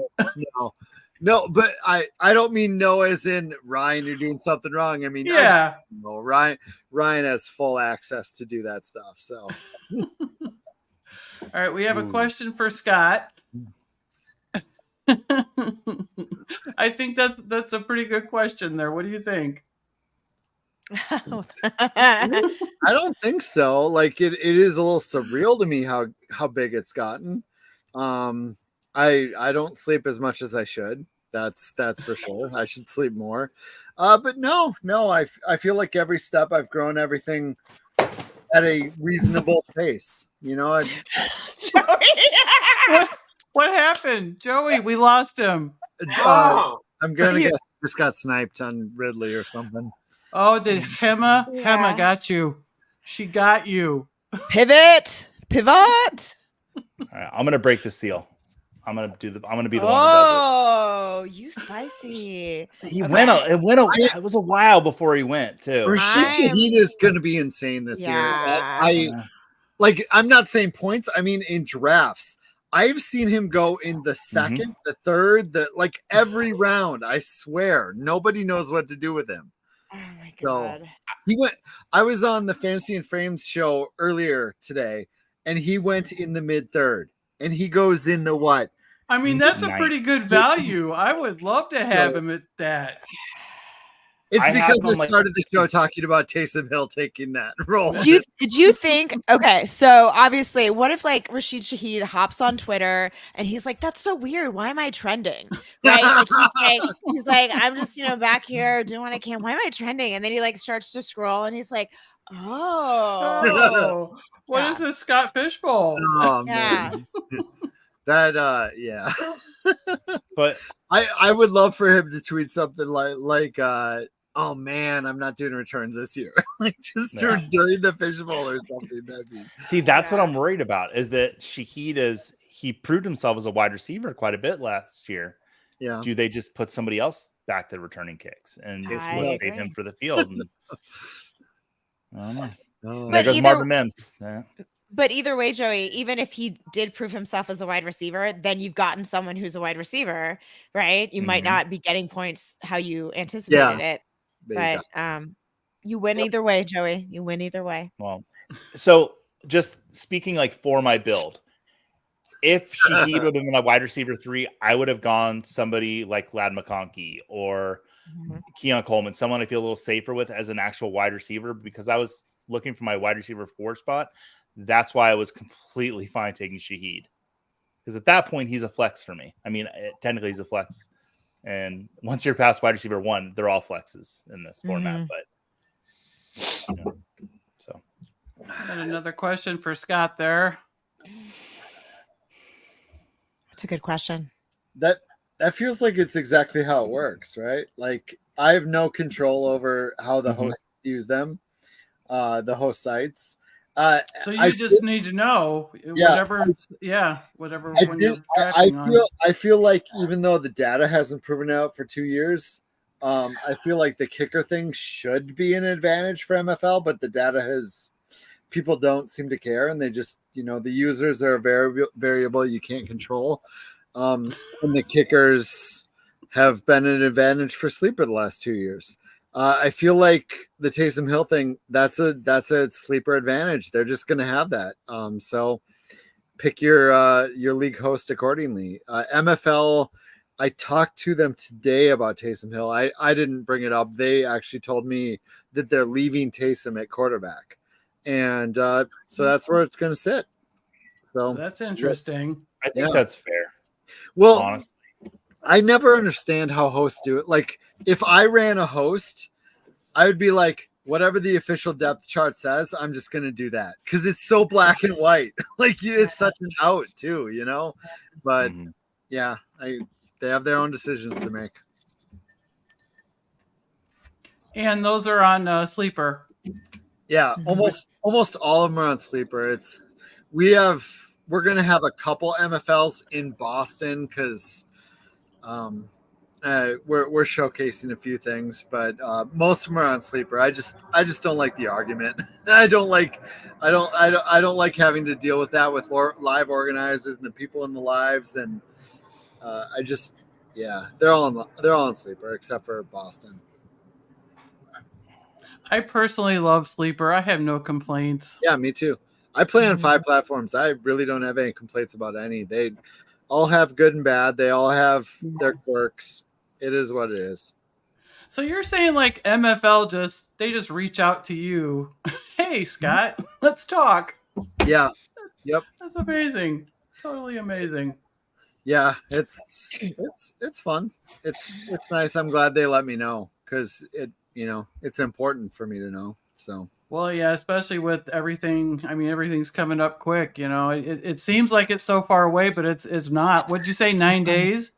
No, but I don't mean no as in Ryan, you're doing something wrong. I mean, yeah. No, Ryan has full access to do that stuff. So all right, we have a question for Scott. I think that's a pretty good question there. What do you think? I don't think so. Like it is a little surreal to me how big it's gotten. I don't sleep as much as I should. That's for sure. I should sleep more. But no, I feel like every step I've grown everything at a reasonable pace. What happened? Joey, we lost him. I'm gonna guess just got sniped on Ridley or something. Oh, did Hema? Yeah. Hema got you. She got you. Pivot. All right, I'm gonna break the seal. I'm gonna be the one who does it. Oh, you spicy. It was a while before he went too. Rashid Shaheed is gonna be insane this year. I'm not saying points. I mean in drafts. I've seen him go in the second, the third, every round. I swear, nobody knows what to do with him. Oh my god! So I was on the Fantasy and Frames show earlier today, and he went in the mid-third, and he goes in the what? I mean, that's a pretty good value. I would love to have him at that. It's because I started the show talking about Taysom Hill taking that role. Did you think? Okay, so obviously, what if Rashid Shaheed hops on Twitter and he's like, "That's so weird. Why am I trending?" Right? He's like, "I'm just back here doing what I can. Why am I trending?" And then he starts to scroll and he's like, "Oh, what is this Scott Fishbowl?" Oh yeah. Man. That yeah. But I would love for him to tweet something like oh man, I'm not doing returns this year. During the fishbowl or something. See, that's what I'm worried about is that Shaheed he proved himself as a wide receiver quite a bit last year. Yeah. Do they just put somebody else back to returning kicks and just save him for the field? I don't know. There goes Marvin Mims. Yeah. But either way, Joey, even if he did prove himself as a wide receiver, then you've gotten someone who's a wide receiver, right? You might not be getting points how you anticipated it. But you win either way, Joey. You win either way. Well, so just speaking for my build, if Shaheed would have been a wide receiver 3, I would have gone somebody like Ladd McConkey or Keon Coleman, someone I feel a little safer with as an actual wide receiver because I was looking for my wide receiver 4 spot. That's why I was completely fine taking Shaheed because at that point he's a flex for me. I mean, technically he's a flex. And once you're past wide receiver 1, they're all flexes in this format. But so and another question for Scott there. That's a good question. That feels like it's exactly how it works, right? I have no control over how the hosts use them, the host sites. So you just need to know whatever when you're drafting I feel like even though the data hasn't proven out for 2 years, I feel like the kicker thing should be an advantage for MFL, but the data people don't seem to care, and they just the users are a variable you can't control, and the kickers have been an advantage for Sleeper the last 2 years. I feel like the Taysom Hill thing, that's a sleeper advantage. They're just going to have that. So pick your league host accordingly. MFL, I talked to them today about Taysom Hill. I didn't bring it up. They actually told me that they're leaving Taysom at quarterback. And so that's where it's going to sit. So that's interesting. I think that's fair. Well, honestly. I never understand how hosts do it. Like, if I ran a host, I would be like, whatever the official depth chart says, I'm just going to do that because it's so black and white. Like, it's such an out too, you know? But yeah, they have their own decisions to make. And those are on Sleeper. Yeah, almost all of them are on Sleeper. We're going to have a couple MFLs in Boston because we're showcasing a few things, but most of them are on Sleeper. I just don't like the argument. I don't like having to deal with that with live organizers and the people in the lives, and they're all on Sleeper except for Boston. I personally love Sleeper. I have no complaints. Yeah, me too. I play on 5 platforms. I really don't have any complaints about any. They all have good and bad. They all have their quirks. It is what it is. So you're saying like MFL they just reach out to you. Hey, Scott, let's talk. Yeah. Yep. That's amazing. Totally amazing. Yeah, it's fun. It's nice. I'm glad they let me know because it's important for me to know. So. Well, yeah, especially with everything. I mean, everything's coming up quick. You know, it seems like it's so far away, but it's not. What'd you say? 9 days?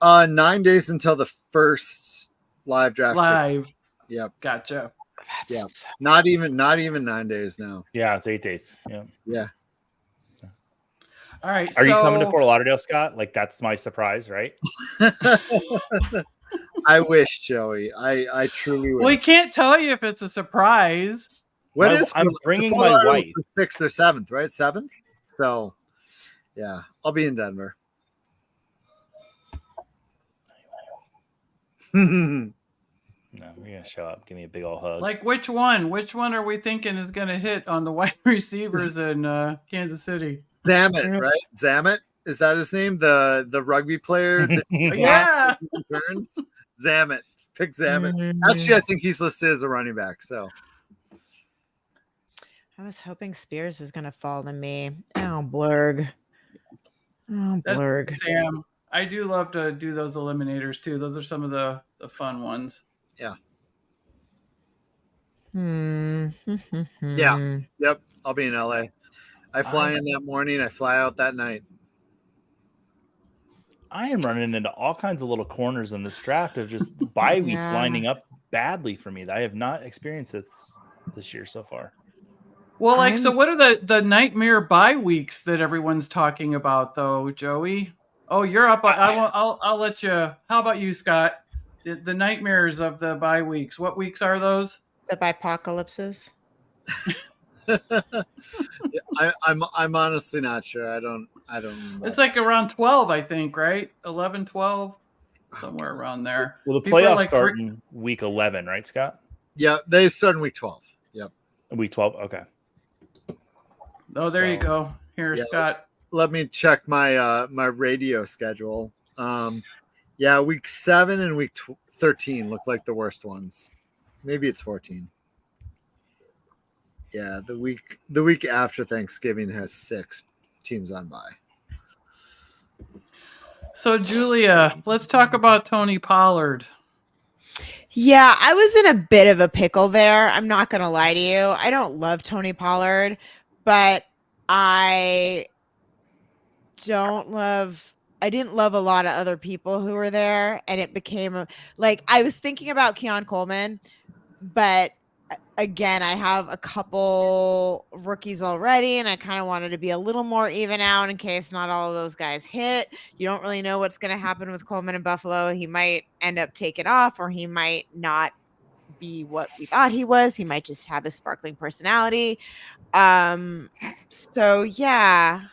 9 days until the first live draft. Live. Yep. Gotcha. Yeah. Not even 9 days now. Yeah, it's 8 days. Yeah. Yeah. All right. Are you coming to Fort Lauderdale, Scott? Like, that's my surprise, right? I wish, Joey. I truly wish. We can't tell you if it's a surprise. I'm bringing my wife. 6th or 7th, right? 7th. So, yeah, I'll be in Denver. No, you're gonna show up. Give me a big old hug. Like which one? Which one are we thinking is going to hit on the wide receivers in Kansas City? Zamet, right? Zamet, is that his name? The rugby player. Yeah. Zamet. Pick Zamet. Actually, I think he's listed as a running back. So. I was hoping Spears was going to fall to me. Oh, Blurg. Oh, Blurg. Sam. I do love to do those eliminators too. Those are some of the fun ones. Yeah. Yeah. Yep. I'll be in LA. I fly in that morning. I fly out that night. I am running into all kinds of little corners in this draft of just bye weeks lining up badly for me. I have not experienced this year so far. Well, so what are the nightmare bye weeks that everyone's talking about, though, Joey? Oh, you're up. I'll let you. How about you, Scott? The nightmares of the bye weeks. What weeks are those? The bipocalypses. I'm honestly not sure. I don't know. It's like around 12, I think, right? 11, 12, somewhere around there. Well, the playoffs start in week 11, right, Scott? Yeah, they start in week 12. Yep. Week 12. Okay. Oh, there you go. Here, yeah, Scott. Let me check my my radio schedule. Yeah, week 7 and week 13 look like the worst ones. Maybe it's 14. Yeah, the week after Thanksgiving has 6 teams on bye. So, Julia, let's talk about Tony Pollard. Yeah, I was in a bit of a pickle there. I'm not going to lie to you. I don't love Tony Pollard, but I didn't love a lot of other people who were there, and it became I was thinking about Keon Coleman, but again, I have a couple rookies already, and I kind of wanted to be a little more even out in case not all of those guys hit. You don't really know what's going to happen with Coleman in Buffalo. He might end up taking off, or he might not be what we thought he was. He might just have a sparkling personality. So yeah,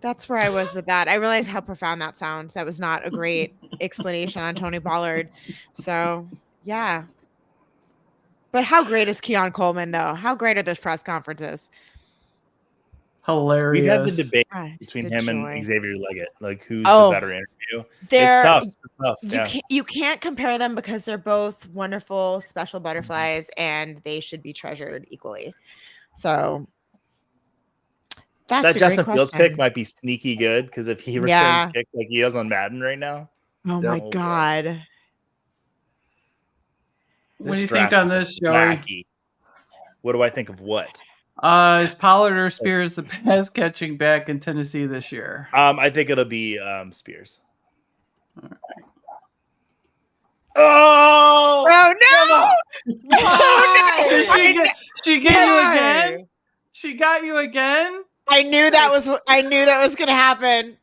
that's where I was with that. I realized how profound that sounds. That was not a great explanation on Tony Pollard. So yeah. But how great is Keon Coleman, though? How great are those press conferences? Hilarious. We've had the debate between him and Xavier Leggett, like who's the better interview. It's tough. It's tough. You can't compare them because they're both wonderful, special butterflies, and they should be treasured equally. So, That's that a Justin great Fields question. pick might be sneaky good because if he returns Yeah. kick like he is on Madden right now. Oh my boy. God. What do you draft think on is this, Joey? wacky. What do I think of what? Is Pollard or Spears the pass catching back in Tennessee this year? I think it'll be Spears. Oh no! Why? She get you again? She got you again? I knew that was gonna happen.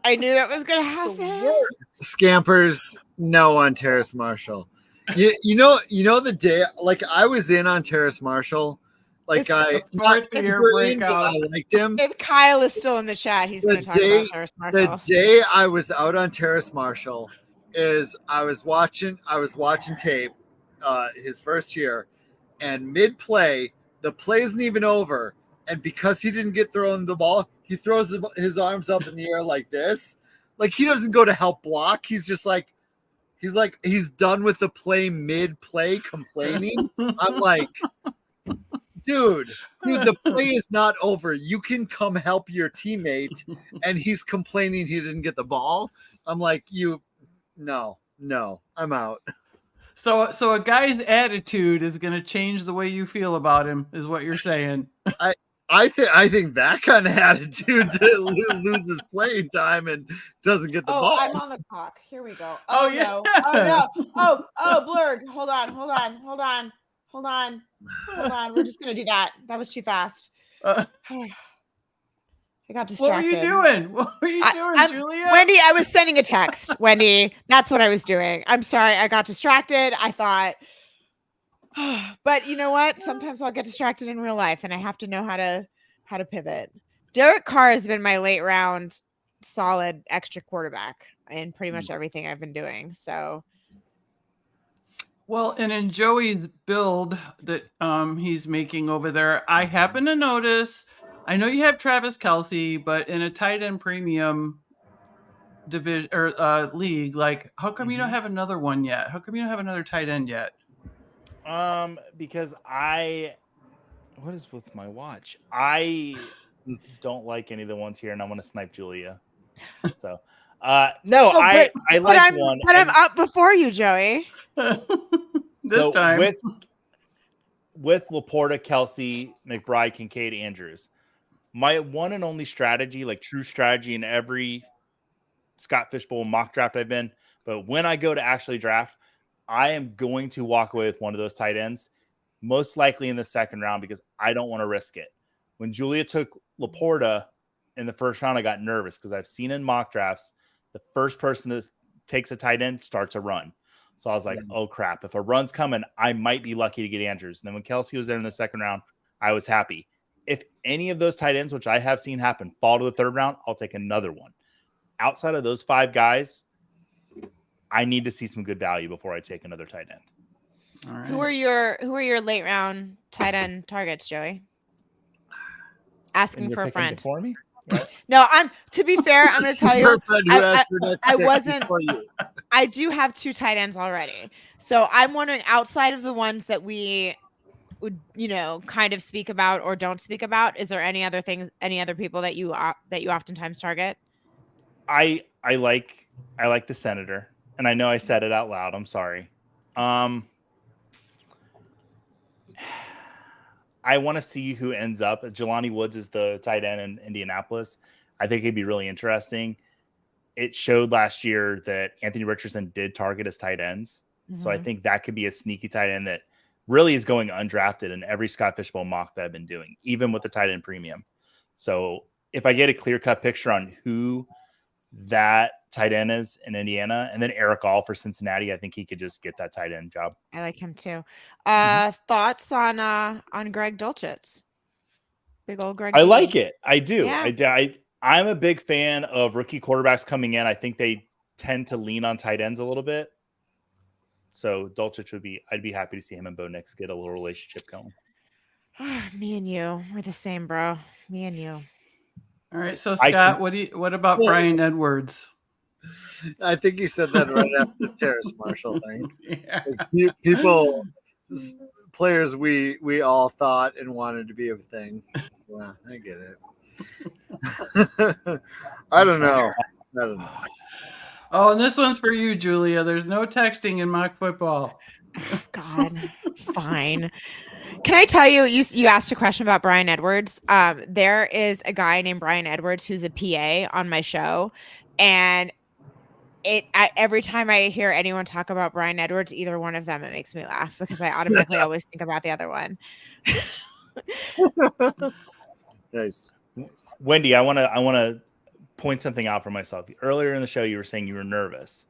I knew that was gonna happen. Scampers, no on Terrace Marshall. You know the day, like I was in on Terrace Marshall. Like I liked him. If Kyle is still in the chat, he's going to talk about Terrace Marshall. The day I was out on Terrace Marshall is I was watching tape his first year, and mid play, the play isn't even over, and because he didn't get thrown the ball, he throws his arms up in the air like this. Like he doesn't go to help block. He's just like he's done with the play mid play complaining. I'm like, Dude, the play is not over. You can come help your teammate, and he's complaining he didn't get the ball. I'm like, no, I'm out. So a guy's attitude is going to change the way you feel about him, is what you're saying. I think that kind of attitude loses playing time and doesn't get the ball. I'm on the clock. Here we go. Oh yeah. No. Oh no. Oh, Blurg. Hold on. We're just gonna do that. That was too fast. I got distracted. What were you doing, Julia? Wendi, I was sending a text. Wendi, that's what I was doing. I'm sorry, I got distracted. I thought, but you know what? Sometimes I'll get distracted in real life, and I have to know how to pivot. Derek Carr has been my late round solid extra quarterback in pretty much everything I've been doing. So. Well, and in Joey's build that he's making over there, I happen to notice, I know you have Travis Kelce, but in a tight end premium division or league, like how come you don't have another one yet? How come you don't have another tight end yet? Because what is with my watch? I don't like any of the ones here, and I want to snipe Julia. So I like one. But I'm up before you, Joey. This time with Laporta, Kelce, McBride, Kincaid, Andrews, my one and only strategy, like true strategy in every Scott Fishbowl mock draft I've been, but when I go to actually draft, I am going to walk away with one of those tight ends, most likely in the second round, because I don't want to risk it. When Julia took Laporta in the first round, I got nervous because I've seen in mock drafts, the first person that takes a tight end starts a run. So I was like, oh, crap. If a run's coming, I might be lucky to get Andrews. And then when Kelce was there in the second round, I was happy. If any of those tight ends, which I have seen happen, fall to the third round, I'll take another one. Outside of those five guys, I need to see some good value before I take another tight end. All right. Who are your late round tight end targets, Joey? Asking for a friend. For me? No, to be fair, I'm going to tell you, I do have two tight ends already. So I'm wondering, outside of the ones that we would, kind of speak about or don't speak about, is there any other people that you oftentimes target? I like the Senator, and I know I said it out loud. I'm sorry. I want to see who ends up. Jelani Woods is the tight end in Indianapolis. I think it'd be really interesting. It showed last year that Anthony Richardson did target his tight ends. Mm-hmm. So I think that could be a sneaky tight end that really is going undrafted in every Scott Fishbowl mock that I've been doing, even with the tight end premium. So if I get a clear-cut picture on who that tight end is in Indiana, and then Eric All for Cincinnati, I think he could just get that tight end job. I like him too. Thoughts on Greg Dulcich? Big old Greg. I like it. I do. Yeah. I'm a big fan of rookie quarterbacks coming in. I think they tend to lean on tight ends a little bit. So Dulcich I'd be happy to see him and Bo Nix get a little relationship going. Me and you, we're the same, bro. Me and you. All right, so Scott, what about Brian Edwards? I think you said that right after the Terrace Marshall thing. Yeah. Like, players we all thought and wanted to be a thing. Yeah, I get it. I don't know. Oh, and this one's for you, Julia. There's no texting in mock football. Oh, God, fine. Can I tell you, you asked a question about Brian Edwards. There is a guy named Brian Edwards who's a PA on my show, and every time I hear anyone talk about Brian Edwards, either one of them, it makes me laugh because I automatically always think about the other one. Nice. Wendi, I want to point something out for myself. Earlier in the show, you were saying you were nervous.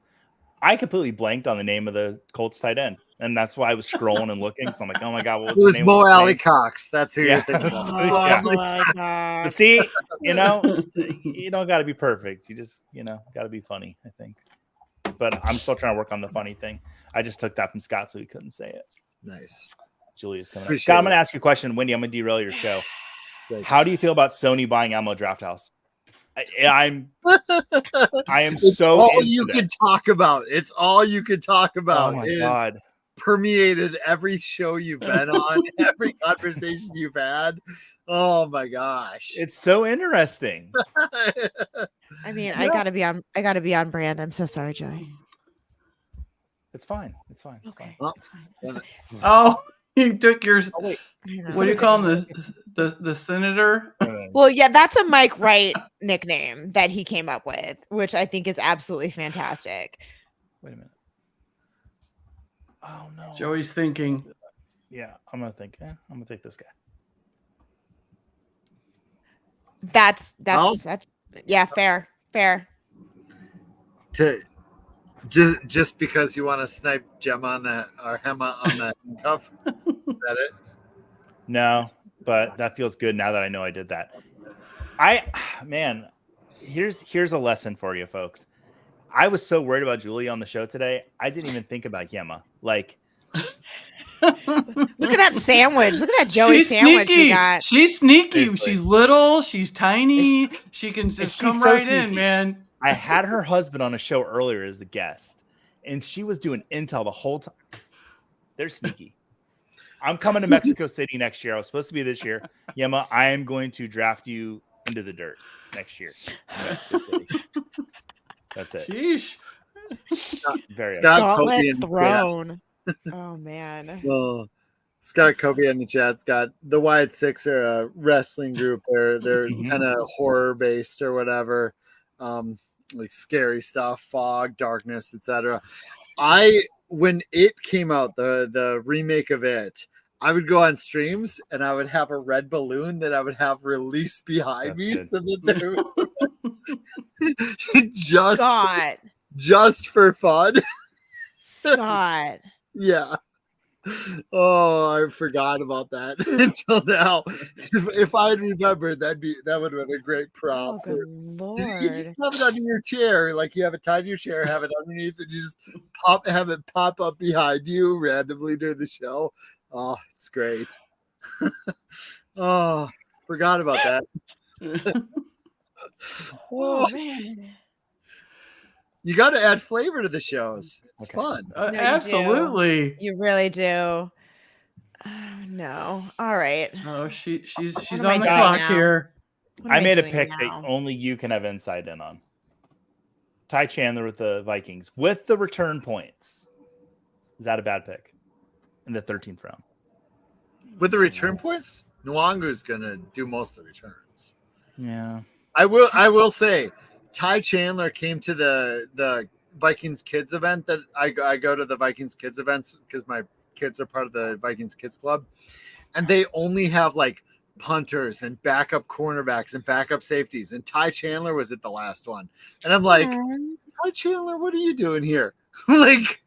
I completely blanked on the name of the Colts tight end, and that's why I was scrolling and looking. So I'm like, oh my God, what was It was the name? Mo Alley Cox. That's who you're thinking of. Oh my God. But see, you don't got to be perfect. You just, got to be funny, I think. But I'm still trying to work on the funny thing. I just took that from Scott, so he couldn't say it. Nice. Julia's coming up. Scott, I'm going to ask you a question. Wendi, I'm going to derail your show. Thanks. How do you feel about Sony buying Elmo Draft House? I am it's so all you could talk about. It's all you could talk about. Oh my God. Permeated every show you've been on, every conversation you've had. Oh my gosh. It's so interesting. I mean, I gotta be on brand. I'm so sorry, Joey. It's fine. It's fine. It's Okay. fine. It's fine. It's fine. Oh, you took your. Oh, wait. What do you call him? The senator? Well, yeah, that's a Mike Wright nickname that he came up with, which I think is absolutely fantastic. Wait a minute. Oh no. Joey's thinking. Yeah, I'm gonna take this guy. That's yeah, fair. To just because you want to snipe Gemma on that or Hema on that cuff. Is that it? No, but that feels good now that I know I did that. Man, here's a lesson for you folks. I was so worried about Julia on the show today. I didn't even think about Yema. Like, look at that sandwich. Look at that Joey sandwich we got. She's sneaky. Seriously. She's little. She's tiny. She can just come so right sneaky. in, man. I had her husband on a show earlier as the guest, and she was doing intel the whole time. They're sneaky. I'm coming to Mexico City next year. I was supposed to be this year. Yema, I am going to draft you into the dirt next year in Mexico City. That's it. Sheesh. Very Gauntlet thrown. Oh man. Well, Scott Kobe in the chat's got the Wyatt Six are a wrestling group. They're kind of horror based or whatever, like scary stuff, fog, darkness, etc. When it came out, the remake of it, I would go on streams and I would have a red balloon that I would have released behind me so that there was just for fun. Scott. Yeah. Oh, I forgot about that until now. If I'd remembered, that would have been a great prop. Oh, good Lord. You just have it under your chair, like you have it tied to your chair, have it underneath, and you just have it pop up behind you randomly during the show. Oh, it's great. Oh, forgot about that. Oh man. You got to add flavor to the shows. It's fun. No, Absolutely. You really do. No. All right. Oh, she's am on I the doing clock now? here. What I am made a doing pick now? that only you can have insight in on. Ty Chandler with the Vikings with the return points. Is that a bad pick in the 13th round? With the return points, Nwangu's gonna do most of the returns. Yeah. I will say, Ty Chandler came to the Vikings Kids event that I go to the Vikings Kids events because my kids are part of the Vikings Kids Club, and they only have like punters and backup cornerbacks and backup safeties, and Ty Chandler was at the last one, and I'm like, Ty Chandler, what are you doing here? Like,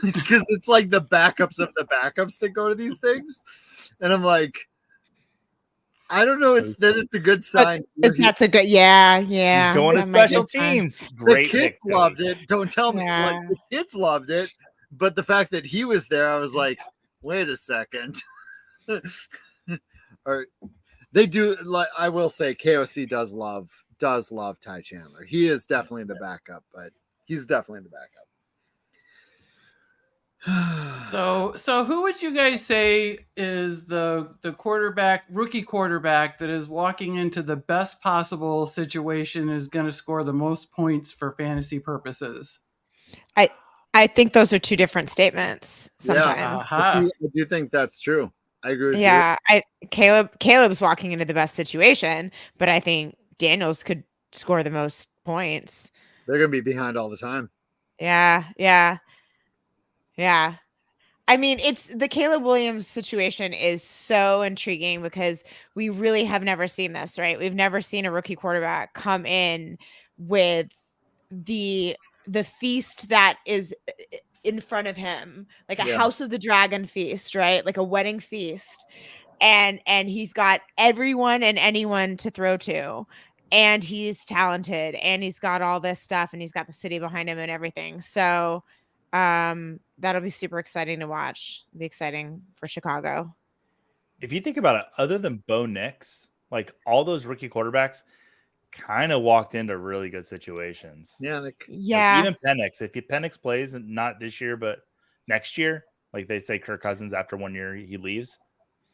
because it's like the backups of the backups that go to these things, and I'm like, I don't know if that it's a good sign. That's a good, yeah. He's going to That might be special a sign. teams. The Great kids pick. loved it. Don't tell me. Yeah. Like, the kids loved it, but the fact that he was there, I was like, wait a second. Or they do. Like, I will say, KOC does love Ty Chandler. He is definitely the backup, but he's definitely the backup. So who would you guys say is the rookie quarterback that is walking into the best possible situation is going to score the most points for fantasy purposes? I think those are two different statements sometimes. Aha. I do think that's true. I agree with you. Yeah, Caleb's walking into the best situation, but I think Daniels could score the most points. They're going to be behind all the time. Yeah. I mean, it's the Caleb Williams situation is so intriguing because we really have never seen this, right? We've never seen a rookie quarterback come in with the feast that is in front of him, like a House of the Dragon feast, right? Like a wedding feast. And he's got everyone and anyone to throw to. And he's talented and he's got all this stuff and he's got the city behind him and everything. So that'll be super exciting to watch. It'll be exciting for Chicago. If you think about it, other than Bo Nix, like all those rookie quarterbacks kind of walked into really good situations. Yeah. Like even Penix, if Penix plays not this year, but next year, like they say Kirk Cousins after 1 year he leaves,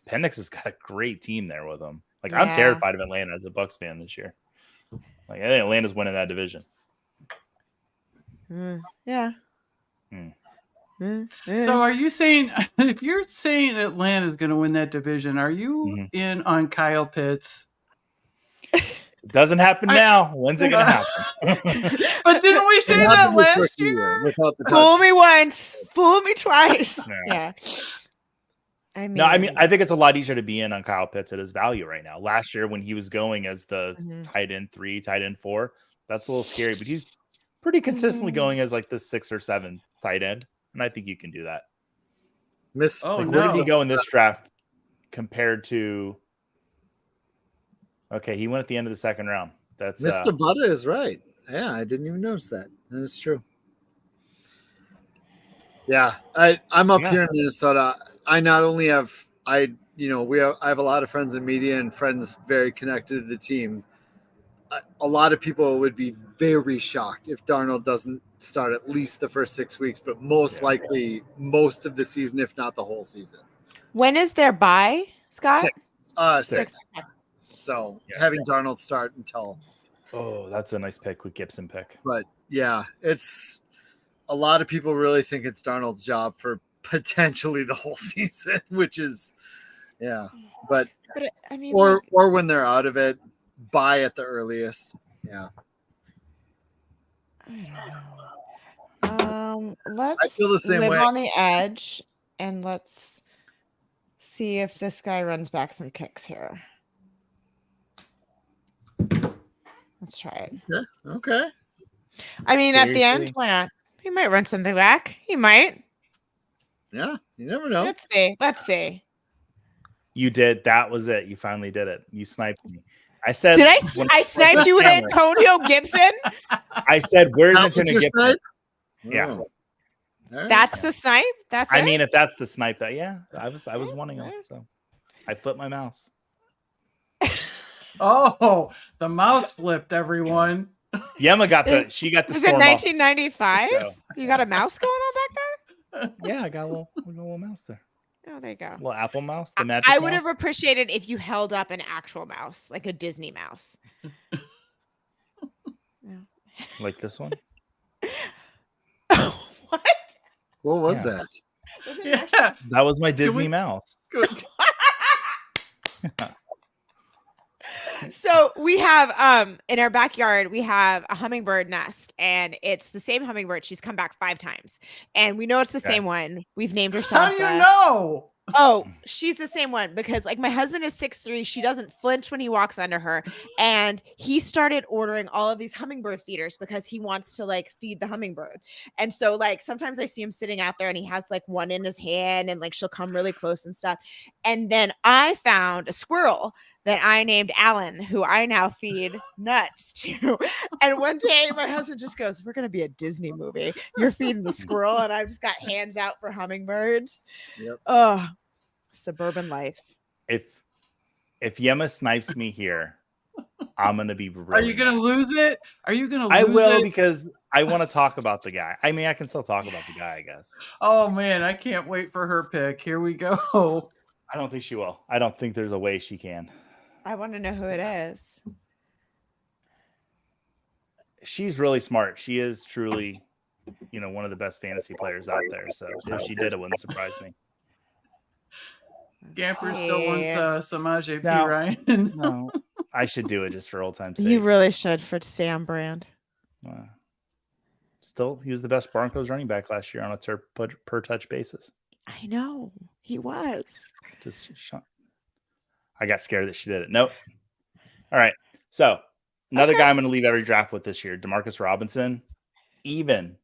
Penix has got a great team there with him. Like I'm terrified of Atlanta as a Bucs fan this year. Like I think Atlanta's winning that division. Yeah. So are you saying, if you're saying Atlanta is going to win that division, are you in on Kyle Pitts? It doesn't happen now. When's it going to happen? But didn't we say that last year? Fool me once, fool me twice. Yeah. I mean, I think it's a lot easier to be in on Kyle Pitts at his value right now. Last year when he was going as the tight end 3, tight end 4, that's a little scary, but he's pretty consistently going as like the 6 or 7 tight end. And I think you can do that. Where did he go in this draft compared to? Okay, he went at the end of the second round. That's Mr. Butter is right. Yeah, I didn't even notice that. That is true. Yeah, I'm up here in Minnesota. I not only have I have a lot of friends in media and friends very connected to the team. A lot of people would be very shocked if Darnold doesn't start at least the first 6 weeks, but most likely most of the season, if not the whole season. When is their bye, Scott? 6. So having Darnold start until. Oh, that's a nice pick with Gibson pick. But yeah, it's a lot of people really think it's Darnold's job for potentially the whole season, which is, but I mean, or when they're out of it. Buy at the earliest. Yeah. I don't know. Let's I feel the same live way. on the edge and let's see if this guy runs back some kicks here. Let's try it. Yeah. Okay. I mean, at the end, why not? He might run something back. He might. Yeah. You never know. Let's see. You did. That was it. You finally did it. You sniped me. I said, did I sniped you with Antonio Gibson? I said, where's Antonio Gibson? Snipe? Yeah. Right. That's the snipe? That's I mean, if that's the snipe that, I was wanting him. So I flipped my mouse. Oh, the mouse flipped, everyone. Yemma she got the Was storm it 1995? So. You got a mouse going on back there? Yeah, I got a little mouse there. Oh, there you go. A little Apple mouse. The magic I would mouse. have appreciated if you held up an actual mouse, like a Disney mouse. Like this one? What? What was that? That was my Disney mouse. So we have in our backyard we have a hummingbird nest, and it's the same hummingbird. She's come back 5 times, and we know it's the same one. We've named her Salsa. How do you know? Oh, she's the same one because like my husband is 6'3". She doesn't flinch when he walks under her. And he started ordering all of these hummingbird feeders because he wants to like feed the hummingbird. And so like sometimes I see him sitting out there and he has like one in his hand and like she'll come really close and stuff. And then I found a squirrel that I named Alan, who I now feed nuts to. And one day my husband just goes, "We're going to be a Disney movie. You're feeding the squirrel and I've just got hands out for hummingbirds." Yep. Oh, suburban life. If Yemma snipes me here, I'm gonna be. Really Are you gonna lose it? Are you gonna? Lose I will it? because I want to talk about the guy. I mean, I can still talk about the guy, I guess. Oh man, I can't wait for her pick. Here we go. I don't think she will. I don't think there's a way she can. I want to know who it is. She's really smart. She is truly, one of the best fantasy players out there. So if she did, it wouldn't surprise me. Gamper still wants Samaj P. No. Ryan. No, I should do it just for old time's sake. You really should for stay on brand. Still, he was the best Broncos running back last year on a per touch basis. I know he was. I got scared that she did it. Nope. All right. So another guy I'm going to leave every draft with this year, Demarcus Robinson. Even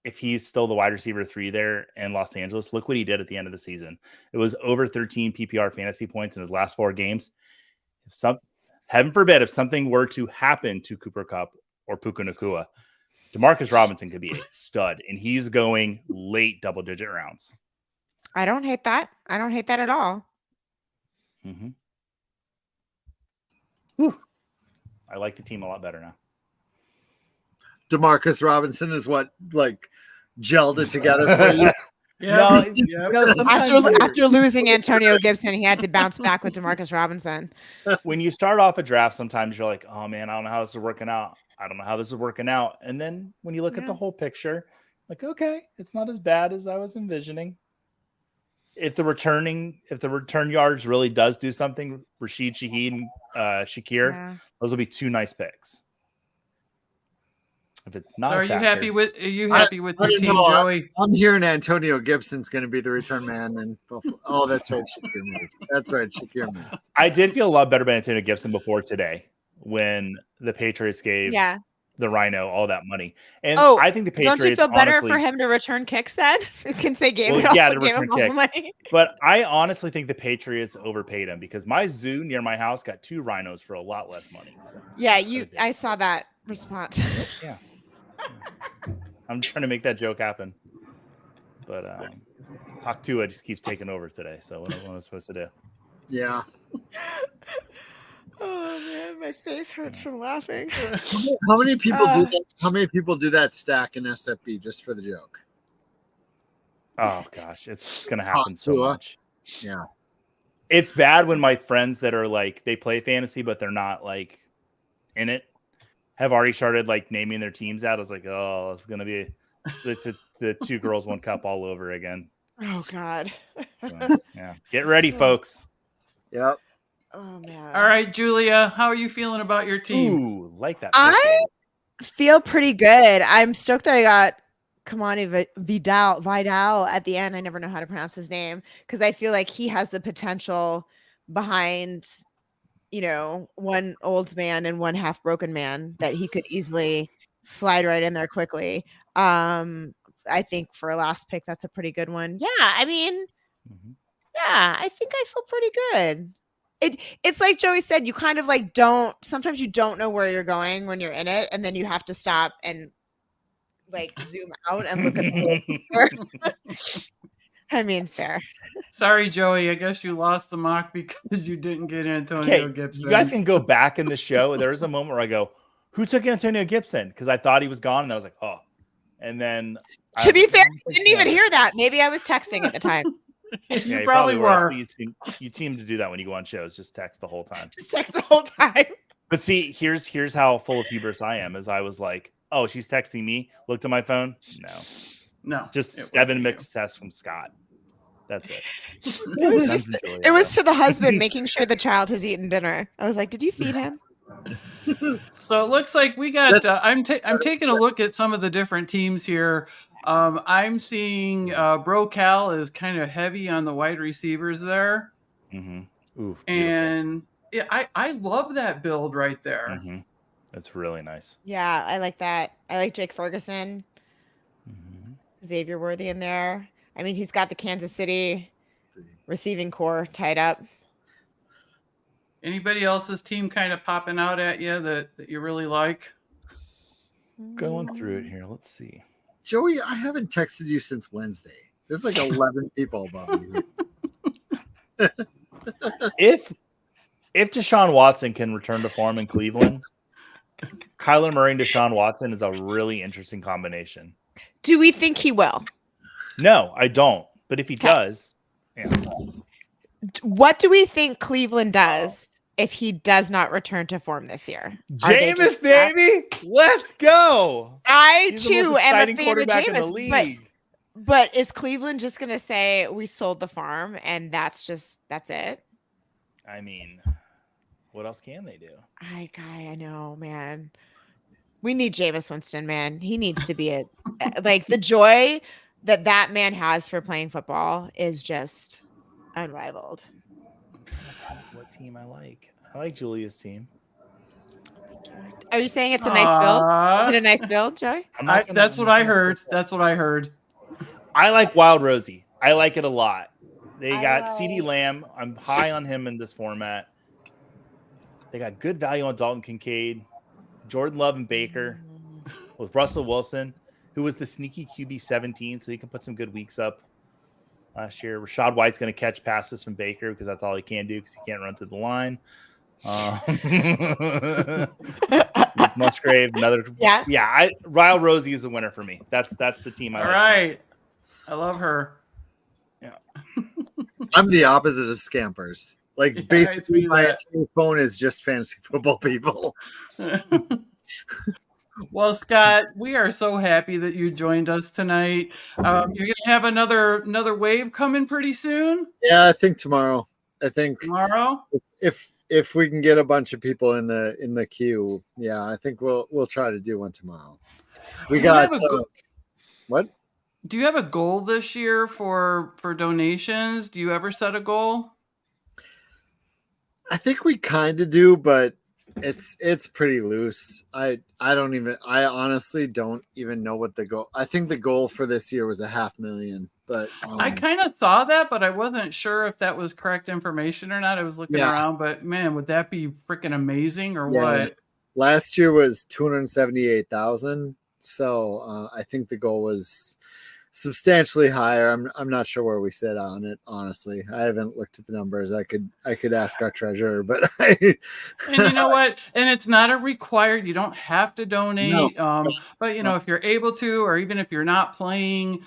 if he's still the wide receiver 3 there in Los Angeles, look what he did at the end of the season. It was over 13 PPR fantasy points in his last 4 games. Heaven forbid, if something were to happen to Cooper Kupp or Puka Nacua, Demarcus Robinson could be a stud, and he's going late double-digit rounds. I don't hate that. I don't hate that at all. Mm-hmm. Whew. I like the team a lot better now. Demarcus Robinson is what gelled it together for you. Yeah. After losing Antonio Gibson, he had to bounce back with Demarcus Robinson. When you start off a draft, sometimes you're like, oh man, I don't know how this is working out. And then when you look at the whole picture, like, okay, it's not as bad as I was envisioning. If the return yards really does do something, Rashid Shaheed and Shakir, those will be 2 nice picks. If it's not, so are you happy with the team, Joey? I'm hearing Antonio Gibson's going to be the return man, and that's right, Shakir move. That's right, Shakir move. I did feel a lot better about Antonio Gibson before today when the Patriots gave the Rhino all that money, and I think the Patriots. Don't you feel better for him to return kicks then? Since they gave it all, to return kicks. Money. But I honestly think the Patriots overpaid him because my zoo near my house got 2 rhinos for a lot less money. So. Yeah, I saw that response. Yeah. I'm trying to make that joke happen, but Hawk 2 just keeps taking over today. So what am I supposed to do? Yeah. Oh man, my face hurts from laughing. How many people do that? How many people do that stack in SFB just for the joke? Oh gosh, it's gonna happen so much. Yeah. It's bad when my friends that are they play fantasy, but they're not in it, have already started naming their teams out. I was like, oh, it's gonna be the 2 girls 1 cup all over again. Oh God. So, yeah, get ready, folks. Yep. Oh man. All right, Julia, how are you feeling about your team? Ooh, like that. I feel pretty good. I'm stoked that I got Kamani Vidal at the end. I never know how to pronounce his name because I feel like he has the potential behind, 1 old man and 1 half broken man that he could easily slide right in there quickly. I think for a last pick, that's a pretty good one. Yeah, I mean, I think I feel pretty good. It's like Joey said, you kind of sometimes you don't know where you're going when you're in it, and then you have to stop and zoom out and look at the whole I mean, fair. Sorry, Joey. I guess you lost the mock because you didn't get Antonio Gibson. You guys can go back in the show. There was a moment where I go, who took Antonio Gibson? Because I thought he was gone, and I was like, oh. And then to be fair, I didn't even hear that. Maybe I was texting at the time. You probably were. You seem to do that when you go on shows. Just text the whole time. Just text the whole time. But see, here's how full of hubris I am. As I was like, oh, she's texting me. Looked at my phone. No. Just 7 mixed tests from Scott. That's it. It was to the husband making sure the child has eaten dinner. I was like, did you feed him? So it looks like we got. I'm taking a look at some of the different teams here. I'm seeing Bro Cal is kind of heavy on the wide receivers there. Mm-hmm. Oof, and I love that build right there. Mm-hmm. That's really nice. Yeah, I like that. I like Jake Ferguson, Xavier Worthy in there. I mean, he's got the Kansas City receiving core tied up. Anybody else's team kind of popping out at you that you really like? Going through it here. Let's see. Joey, I haven't texted you since Wednesday. There's 11 people above me. If Deshaun Watson can return to form in Cleveland, Kyler Murray and Deshaun Watson is a really interesting combination. Do we think he will? No, I don't. But if he does, yeah. What do we think Cleveland does if he does not return to form this year? Jameis, baby, let's go. He's too am a fan of Jameis, but is Cleveland just going to say we sold the farm and that's it? I mean, what else can they do? I know, man. We need Jameis Winston, man. He needs to be like the joy that man has for playing football is just unrivaled. I'm trying to see what team I like. I like Julia's team. Are you saying it's a nice build? Is it a nice build, Joey? That's what I heard. That's what I heard. I like Wild Rosie. I like it a lot. They got CeeDee Lamb. I'm high on him in this format. They got good value on Dalton Kincaid, Jordan Love and Baker with Russell Wilson, who was the sneaky QB 17, so he can put some good weeks up last year. Rashad White's going to catch passes from Baker because that's all he can do because he can't run through the line. Musgrave, another. Yeah. Wild Rosie is the winner for me. That's the team I like. All right. I love her. Yeah. I'm the opposite of scampers. Like basically my entire phone is just fantasy football people. Well, Scott, we are so happy that you joined us tonight. You're going to have another wave coming pretty soon. Yeah, I think tomorrow. Tomorrow. If we can get a bunch of people in the queue, yeah, I think we'll try to do one tomorrow. We got what? Do you have a goal this year for donations? Do you ever set a goal? I think we kind of do, but it's pretty loose. I honestly don't even know what the goal. I think the goal for this year was $500,000, but I kind of saw that, but I wasn't sure if that was correct information or not. I was looking around, but man, would that be freaking amazing or what? Last year was 278,000, so I think the goal was substantially higher. I'm not sure where we sit on it, honestly. I haven't looked at the numbers. I could ask our treasurer, but and you know what? And it's not a required. You don't have to donate. No. But if you're able to, or even if you're not playing,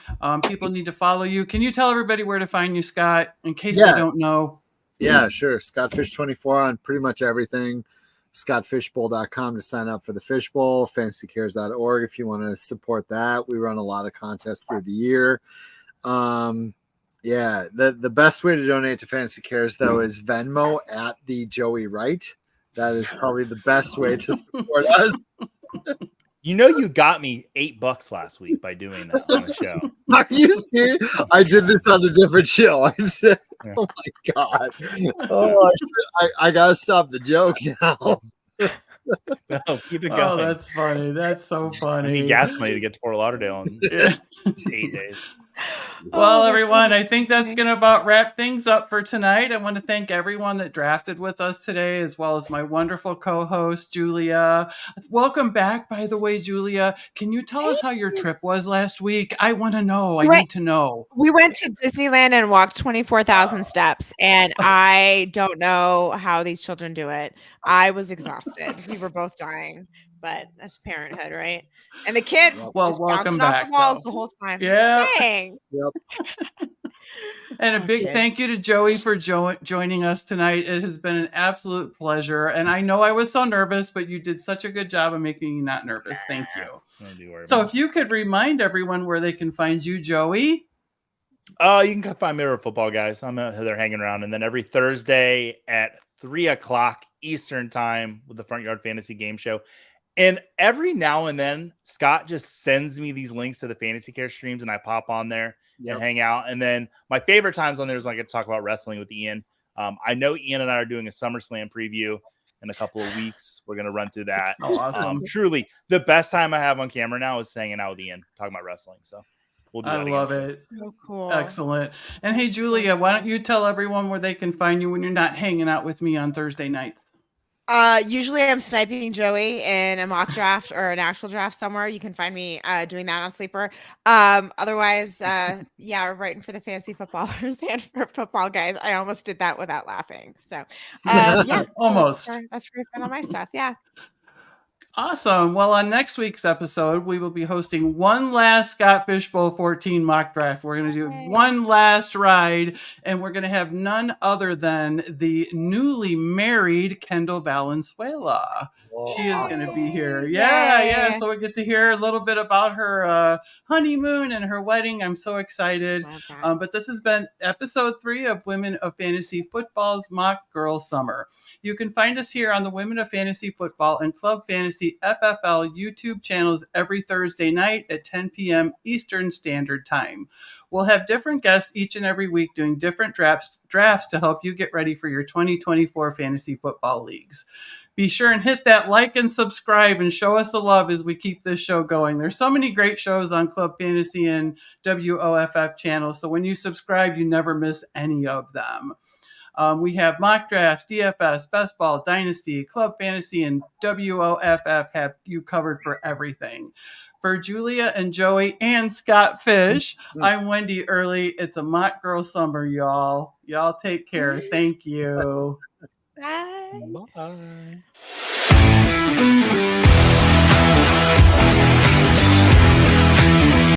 people need to follow you. Can you tell everybody where to find you, Scott, in case they don't know? Yeah, sure. Scottfish24 on pretty much everything. scottfishbowl.com to sign up for the Fishbowl, fantasycares.org if you want to support that. We run a lot of contests through the year. The best way to donate to Fantasy Cares, though, is Venmo at the Joey Wright. That is probably the best way to support us. You got me $8 last week by doing that on the show. Are you serious? I did this on a different show. I said, oh my God. Oh, I got to stop the joke now. No, keep it going. Oh, that's funny. That's so funny. I need gas money to get to Fort Lauderdale in 8 days. Well, everyone, I think that's going to about wrap things up for tonight. I want to thank everyone that drafted with us today, as well as my wonderful co-host, Julia. Welcome back, by the way, Julia. Can you tell us how your trip was last week? I want to know. I need to know. We went to Disneyland and walked 24,000 steps, and I don't know how these children do it. I was exhausted. We were both dying. But that's parenthood, right? And the kid just bouncing off the walls the whole time. Yeah. Dang. Yep. And a big thank you to Joey for joining us tonight. It has been an absolute pleasure. And I know I was so nervous, but you did such a good job of making me not nervous. Thank you. So if you could remind everyone where they can find you, Joey. You can find me at Football Guys. I'm out there hanging around. And then every Thursday at 3:00 Eastern time with the Front Yard Fantasy Game Show. And every now and then, Scott just sends me these links to the Fantasy Care streams, and I pop on there and hang out. And then my favorite times on there is when I get to talk about wrestling with Ian. I know Ian and I are doing a SummerSlam preview in a couple of weeks. We're going to run through that. Oh, awesome. Truly, the best time I have on camera now is hanging out with Ian, talking about wrestling. So we'll do that. I love it. So cool. Excellent. And hey, Julia, why don't you tell everyone where they can find you when you're not hanging out with me on Thursday nights? Usually I'm sniping Joey in a mock draft or an actual draft somewhere. You can find me doing that on Sleeper. Otherwise, we're writing for the Fantasy Footballers and for Football Guys. I almost did that without laughing. So almost. That's pretty fun on my stuff. Yeah. Awesome. Well, on next week's episode, we will be hosting one last Scott Fishbowl 14 mock draft. We're going to do one last ride, and we're going to have none other than the newly married Kendall Valenzuela. She is going to be here. Yeah. So we get to hear a little bit about her honeymoon and her wedding. I'm so excited. But this has been episode 3 of Women of Fantasy Football's Mock Girl Summer. You can find us here on the Women of Fantasy Football and Club Fantasy FFL YouTube channels every Thursday night at 10 p.m. Eastern Standard Time. We'll have different guests each and every week doing different drafts to help you get ready for your 2024 fantasy football leagues. Be sure and hit that like and subscribe and show us the love as we keep this show going. There's so many great shows on Club Fantasy and WOFF channels, so when you subscribe, you never miss any of them. We have mock drafts, DFS, best ball, dynasty, club fantasy, and WOFF have you covered for everything. For Julia and Joey and Scott Fish, I'm Wendi Earley. It's a mock girl summer, y'all. Y'all take care. Thank you. Bye. Bye.